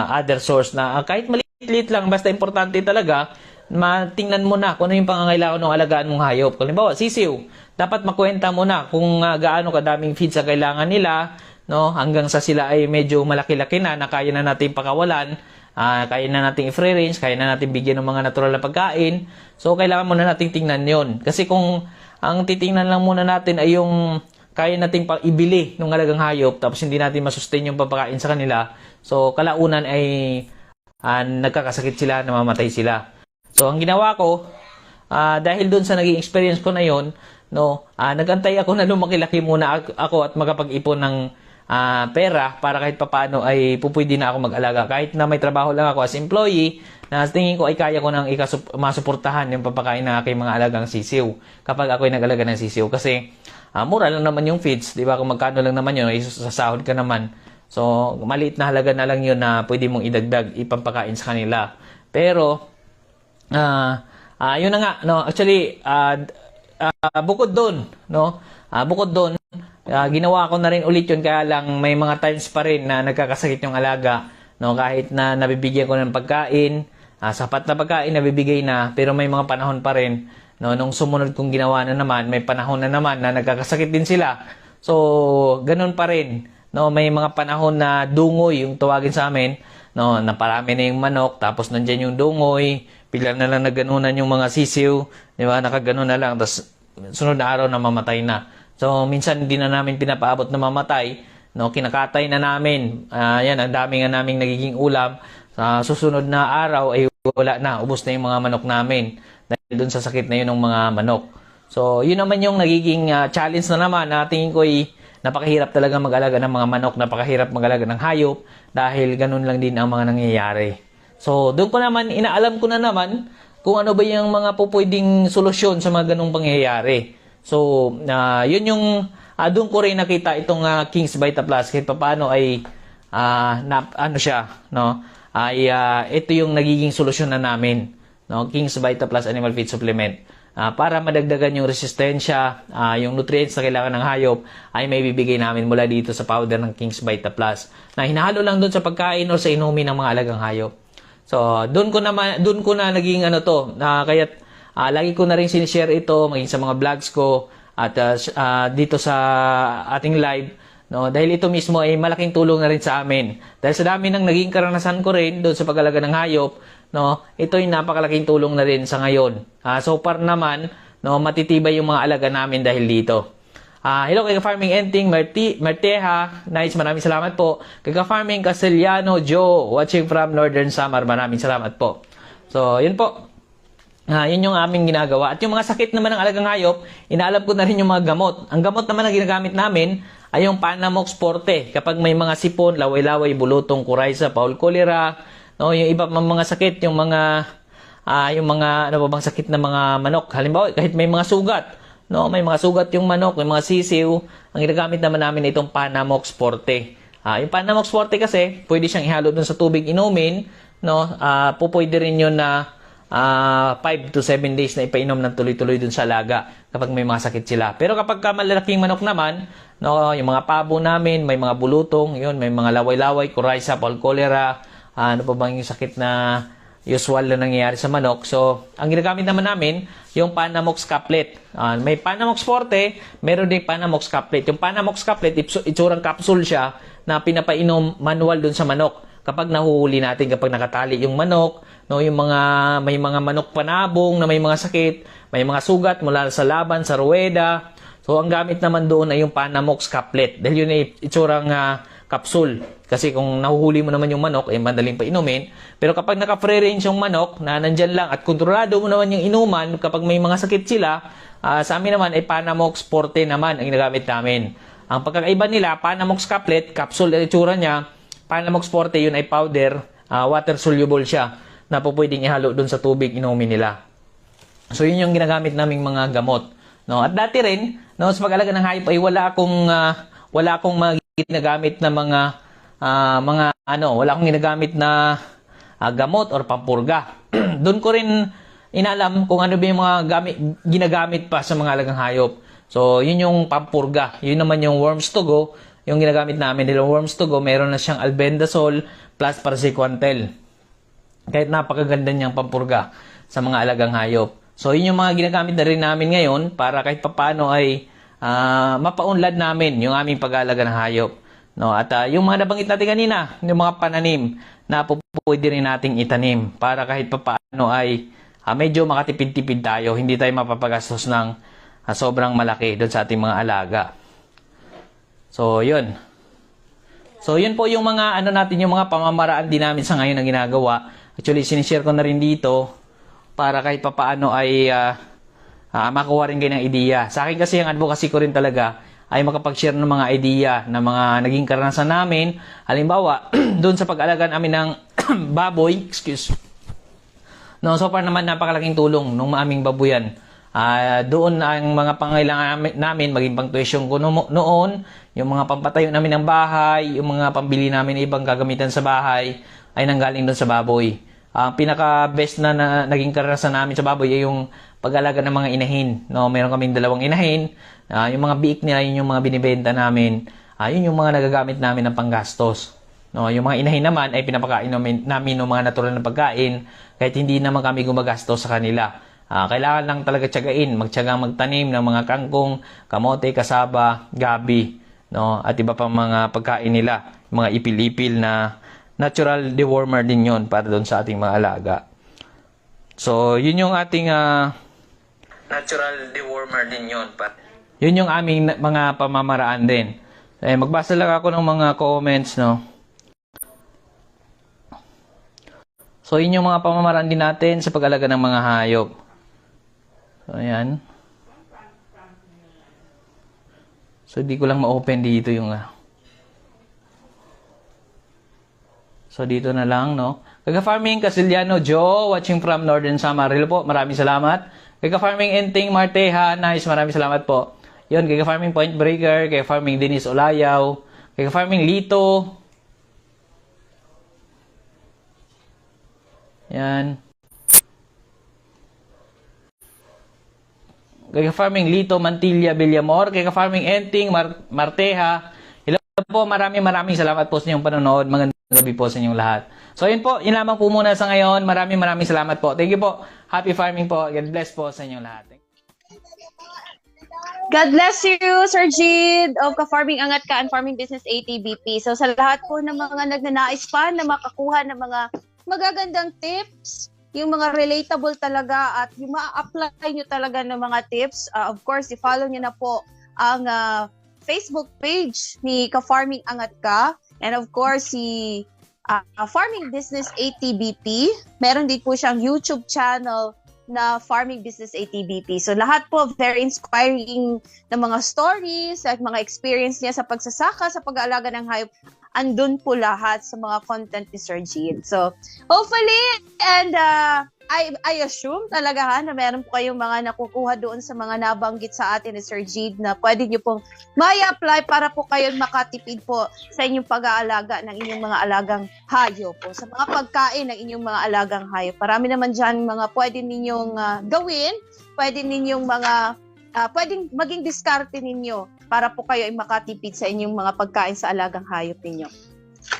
other source na kahit maliit lang, basta importante talaga, matingnan mo na kung ano yung pangangailangan ng alagaan mong hayop. Kung halimbawa, sisiw, dapat makwenta mo na kung gaano kadaming feeds sa kailangan nila, hanggang sa sila ay medyo malaki-laki na kaya na natin pakawalan, kaya na natin i-free range, kaya na natin bigyan ng mga natural na pagkain. So, kailangan muna natin tingnan yon. Kasi kung ang titingnan lang muna natin ay yung kaya natin ibili ng alagang hayop, tapos hindi natin masustain yung papakain sa kanila, so kalaunan ay nagkakasakit sila, namamatay sila. So, ang ginawa ko, dahil doon sa naging experience ko na yon, nagantay ako na lumaki-laki muna ako at makapag-ipon ng pera para kahit papaano ay pupwede na ako mag-alaga. Kahit na may trabaho lang ako as employee, na tingin ko ay kaya ko nang masuportahan yung papakain ng aking mga alagang sisiw kapag ako ay nag-alaga ng sisiw. Kasi mura lang naman yung feeds, di ba? Kung magkano lang naman yun, sasahod ka naman. So, maliit na halaga na lang yun na pwede mong idagdag, ipampakain sa kanila. Pero, yun na nga, no? Actually, bukod doon, no? Bukod doon, ginawa ko na rin ulit yun, kaya lang may mga times pa rin na nagkakasakit yung alaga, no? Kahit na nabibigyan ko ng pagkain, sapat na pagkain nabibigay na, pero may mga panahon pa rin, no? Nung sumunod kong ginawa na naman, may panahon na naman na nagkakasakit din sila. So, ganun pa rin, no? May mga panahon na dungoy yung tawagin sa amin, no? Na parami na yung manok, tapos nandiyan yung dungoy, bigla na lang naganunan yung mga sisiw, di ba? Nakaganon na lang, tapos sunod na araw na mamatay na. So, minsan hindi na namin pinapaabot na mamatay, no? Kinakatay na namin. Yan, ang dami nga naming nagiging ulam. Sa susunod na araw ay wala na, ubos na yung mga manok namin dahil dun sa sakit na yun ng mga manok. So, yun naman yung nagiging challenge na naman na tingin ko ay napakahirap talaga mag-alaga ng mga manok, napakahirap mag-alaga ng hayop dahil ganun lang din ang mga nangyayari. So, doon ko naman, inaalam ko na naman kung ano ba yung mga pupwedeng solusyon sa mga ganung pangyayari. So, yun yung doon ko rin nakita itong King's Vita Plus kahit paano ay ano siya, no? Ay ito yung nagiging solusyon na namin, no? King's Vita Plus Animal Feed Supplement. Para madagdagan yung resistensya, yung nutrients na kailangan ng hayop ay may bibigay namin mula dito sa powder ng King's Vita Plus na hinahalo lang doon sa pagkain o sa inumin ng mga alagang hayop. So, doon ko na naging ano to, kaya't lagi ko na rin sinishare ito maging sa mga vlogs ko at dito sa ating live, no? Dahil ito mismo ay malaking tulong na rin sa amin. Dahil sa dami ng naging karanasan ko rin doon sa pag-alaga ng hayop, no? Ito ay napakalaking tulong na rin sa ngayon. So far naman, no, matitibay yung mga alaga namin dahil dito. Hello kay Farming Enting Marteja, nice, maraming salamat po. Kay Farming Castellano Joe, watching from Northern Samar, maraming salamat po. So, yun po. Yun yung aming ginagawa. At yung mga sakit naman ng alagang hayop, inaalam ko na rin yung mga gamot. Ang gamot naman na ginagamit namin ay yung Panamox Forte. Kapag may mga sipon, laway-laway, bulutong, coryza, fowl cholera, no, yung iba pang mga sakit, yung mga ano ba bang sakit na mga manok. Halimbawa, kahit may mga sugat, no, may mga sugat yung manok, may mga sisiw, ang ginagamit naman namin itong Panamox Forte. Yung Panamox Forte kasi, pwede siyang ihalo dun sa tubig inumin, no, pupwede rin yun na 5 to 7 days na ipainom ng tuloy-tuloy dun sa alaga kapag may mga sakit sila. Pero kapag malalaking manok naman, no, yung mga pabo namin, may mga bulutong, yun, may mga laway-laway, coryza, fowl cholera, ano pa bang yung sakit na usual na nangyayari sa manok. So, ang ginagamit naman namin, yung Panamox Caplet. May Panamox Forte, meron din Panamox Caplet. Yung Panamox Caplet, itsurang capsule siya na pinapainom manual dun sa manok. Kapag nahuhuli natin, kapag nakatali yung manok, no, yung may mga manok panabong na may mga sakit, may mga sugat mula sa laban, sa ruweda. So, ang gamit naman doon ay yung Panamox Caplet. Dahil yun ay itsurang capsule. Kasi kung nahuhuli mo naman yung manok, madaling pa inumin. Pero kapag naka-free range yung manok, na nandyan lang, at kontrolado mo naman yung inuman, kapag may mga sakit sila, sa amin naman ay Panamox Forte naman ang ginagamit namin. Ang pagkakaiba nila, Panamox Caplet, capsule ang itsura niya, Panamox Forte, yun ay powder, water soluble siya, na po pwedeng ihalo dun sa tubig inumin nila. So, yun yung ginagamit naming mga gamot. No? At dati rin, no, sa pag-alaga ng hayop ay wala akong ginagamit na wala akong ginagamit na gamot or pampurga. Doon ko rin inalam kung ano ba yung mga ginagamit pa sa mga alagang hayop. So, yun yung pampurga. Yun naman yung worms to go. Yung ginagamit namin nila worms to go, meron na siyang albendazole plus praziquantel. Kahit napakaganda niyang pampurga sa mga alagang hayop. So, yun yung mga ginagamit na rin namin ngayon para kahit papaano ay mapaunlad namin yung aming pag-aalaga ng hayop. No? At yung mga nabanggit natin kanina, yung mga pananim na pwede rin nating itanim para kahit papaano ay medyo makatipid-tipid tayo. Hindi tayo mapapagastos ng sobrang malaki doon sa ating mga alaga. So, yun. So, yun po yung mga natin, yung mga pamamaraan din namin sa ngayon na ginagawa. Actually, sinishare ko na rin dito para kahit papaano ay makuha rin kayo ng ideya. Sa akin kasi, ang advocacy ko rin talaga ay makapag-share ng mga idea na mga naging karanasan namin. Halimbawa, doon sa pag-alaga namin ng baboy, no, so far naman napakalaking tulong ng aming babuyan. Doon ang mga pangailangan namin, maging pang-tuition ko noon, yung mga pampatayo namin ng bahay, yung mga pambili namin ibang gagamitan sa bahay, ay nanggaling doon sa baboy. Ang pinaka-best na naging karanasan namin sa baboy ay yung pag-alaga ng mga inahin. No, meron kaming 2 inahin. Yung mga biik nila, yun yung mga binibenta namin. Yun yung mga nagagamit namin ng panggastos. No, yung mga inahin naman ay pinapakain namin ng mga natural na pagkain kahit hindi naman kami gumagastos sa kanila. Kailangan lang talaga tiyagain, magtiyagang magtanim ng mga kangkong, kamote, kasaba, gabi, no, at iba pang mga pagkain nila, mga ipil-ipil na natural dewormer din yon para doon sa ating mga alaga. So, yun yung ating natural dewormer din yon. Yun yung aming mga pamamaraan din. Magbasa lang ako ng mga comments, no. So, yun yung mga pamamaraan din natin sa pag-alaga ng mga hayop. So, ayan. So, di ko lang ma-open dito yung So, dito na lang, no? Kaka-Farming Casiliano Joe, watching from Northern Samarillo po. Maraming salamat. Kaka-Farming Enting Marteja, nice. Maraming salamat po. Yun, Kaka-Farming Point Breaker, Kaka-Farming Dennis Olayaw, Kaka-Farming Lito. Yan. Kaka-Farming Lito Mantilla Villamor, Kaka-Farming Enting Marteja. Hello po, maraming salamat po sa inyong panonood. Magandang gabi po sa inyong lahat. So, yun po. Yun lamang po muna sa ngayon. Maraming salamat po. Thank you po. Happy farming po. God bless po sa inyong lahat. God bless you, Sir Jid of Ka-Farming Angat Ka and Farming Business ATBP. So sa lahat po ng mga nagnanais pa na makakuha ng mga magagandang tips, yung mga relatable talaga at yung ma-apply nyo talaga ng mga tips, of course, i-follow nyo na po ang Facebook page ni Ka-Farming Angat Ka. And of course, si Farming Business ATBP. Meron din po siyang YouTube channel na Farming Business ATBP. So lahat po very inspiring na mga stories at mga experience niya sa pagsasaka, sa pag-aalaga ng hayop. Andun po lahat sa mga content ni Sir Gene. So hopefully, and I assume talaga na meron po kayong mga nakukuha doon sa mga nabanggit sa atin ni Sir Gene na pwede nyo pong may-apply para po kayo makatipid po sa inyong pag-aalaga ng inyong mga alagang hayop po. Sa mga pagkain ng inyong mga alagang hayop. Marami naman dyan mga pwede ninyong gawin, pwede ninyong pwedeng maging diskarte ninyo para po kayo ay makatipid sa inyong mga pagkain sa alagang hayop ninyo.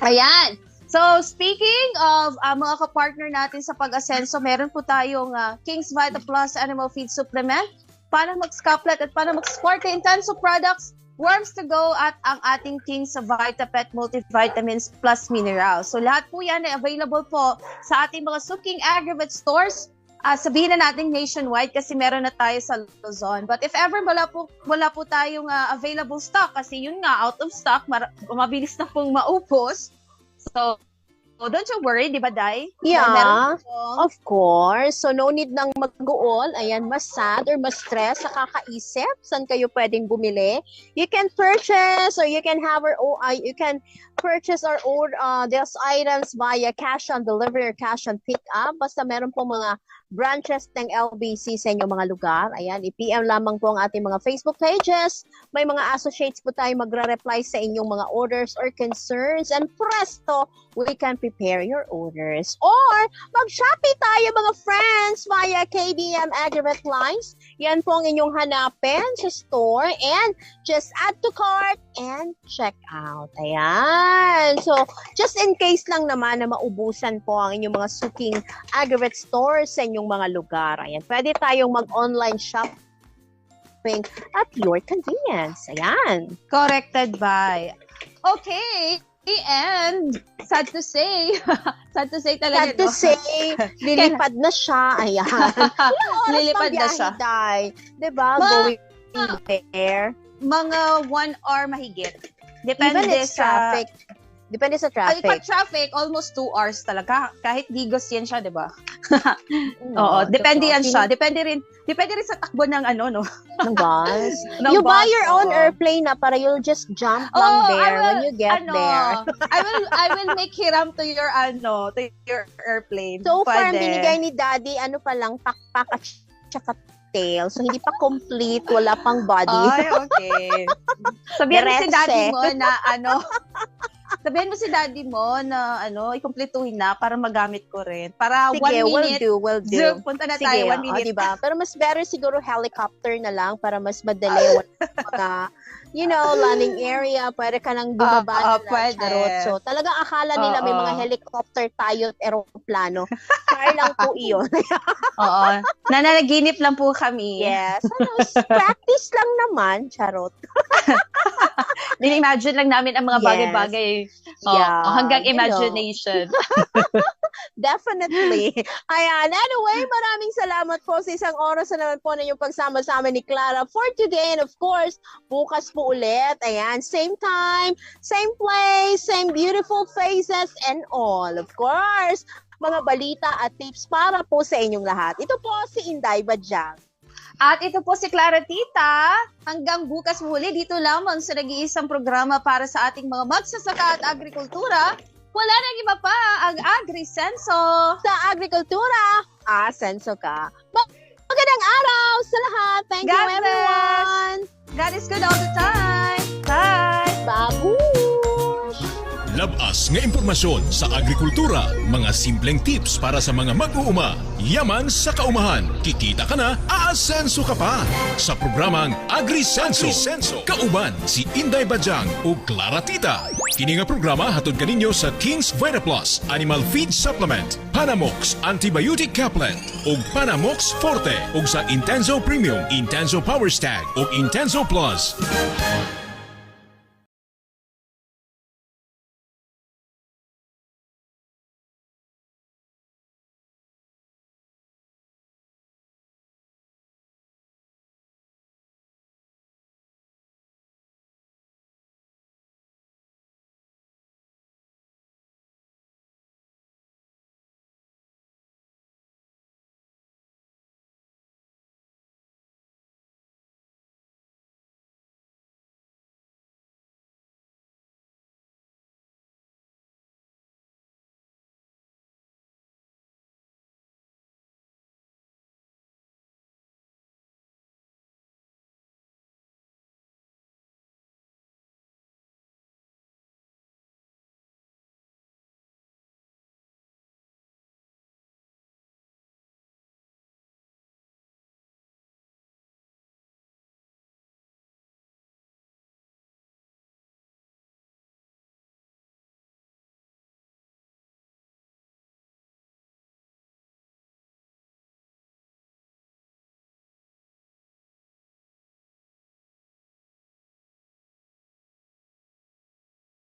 Ayan! So, speaking of mga kapartner natin sa pag-asenso, meron po tayong King's Vita Plus Animal Feed Supplement para mag-scaplet at para mag-sport the Intenso products, worms to go at ang ating King's Vita Pet Multivitamins Plus Minerals. So, lahat po yan ay available po sa ating mga Suking Aggregate stores. Sabihin na natin nationwide kasi meron na tayo sa Luzon. But if ever wala po tayong available stock kasi yun nga, out of stock, mabilis na pong maupos. So, don't you worry, di ba, Day? Yeah, of course. So, no need nang mag-uol. Ayan, mas sad or mas stress sa kakaisip. Saan kayo pwedeng bumili? You can purchase or you can have you can purchase our own these items via cash on delivery or cash on pick up. Basta meron po mga branches ng LBC sa inyong mga lugar. Ayan, i-PM lamang po ang ating mga Facebook pages. May mga associates po tayo magre-reply sa inyong mga orders or concerns. And presto, we can prepare your orders. Or, mag-Shopee tayo mga friends via KBM Aggregate Lines. Yan po ang inyong hanapin sa store. And just add to cart and check out. Ayan. So, just in case lang naman na maubusan po ang inyong mga Suking Aggregate stores sa inyong mga lugar. Ayan. Pwede tayong mag-online shopping at your convenience. Ayan. Corrected by. Okay. And sad to say talaga. Sad to say, lilipad na siya. Ayan. Lilipad na siya. Diba? Going there. Mga 1 hour mahigit. Depende Even it's sa traffic. Depende sa Ay, pag traffic. traffic, almost 2 hours talaga. Kahit digos yan siya, di ba? Oo, Depende yan totoo. siya. Depende rin sa takbo ng ano, no? Ng bus. Ng You buy bus, your own oo. airplane na para you'll just jump lang Oh, there when you get ano, there. I will make hiram to your airplane. So far, ang Pwede. binigay ni Daddy, ano pa lang, pakpak at saka tail. So, hindi pa complete, wala pang body. Ay, okay. Sabihan mo si Diretse. daddy mo na ano, sabihin mo si daddy mo na ano, ikumpletuhin na para magamit ko rin. Para Sige, 1 minute, will do. zoom, punta na Sige, tayo, 1 oh, minute. diba? Pero mas better siguro helicopter na lang para mas madali. Wala mga, landing area. Pwede ka nang bumaba na lang, pwede. charot. So, talagang akala nila may mga helicopter tayo at eroplano. Car lang po iyon. Oo. Nananaginip lang po kami. Yes. Practice lang naman, charot. Din-imagine lang namin ang mga Yes. bagay-bagay. Yeah, Hanggang you know. imagination. Definitely. Ayan. Anyway, maraming salamat po sa isang oras na naman po na yung pagsama sa amin ni Clara for today. And of course, bukas po ulit. Ayan. Same time, same place, same beautiful faces and all. Of course, mga balita at tips para po sa inyong lahat. Ito po si Inday Badyang. At ito po si Clara Tita. Hanggang bukas muli dito lamang sa nag-iisang programa para sa ating mga magsasaka at agrikultura. Wala nang iba pa ang Agri-Senso. Sa agrikultura, asenso ka. Magandang araw sa lahat. Thank you, God bless. everyone. God is good all the time. Bye! Babush! Labas nga impormasyon sa agrikultura, mga simpleng tips para sa mga mag-uuma. Yaman sa kaumahan, kikita ka na, aasenso ka pa. Sa programang Agri-Senso, kauban si Inday Badyang o Clara Tita. Kini nga programa hatod kaninyo sa King's Vita Plus Animal Feed Supplement, Panamox Antibiotic Caplet ug Panamox Forte ug sa Intenso Premium, Intenso Power Stag ug Intenso Plus.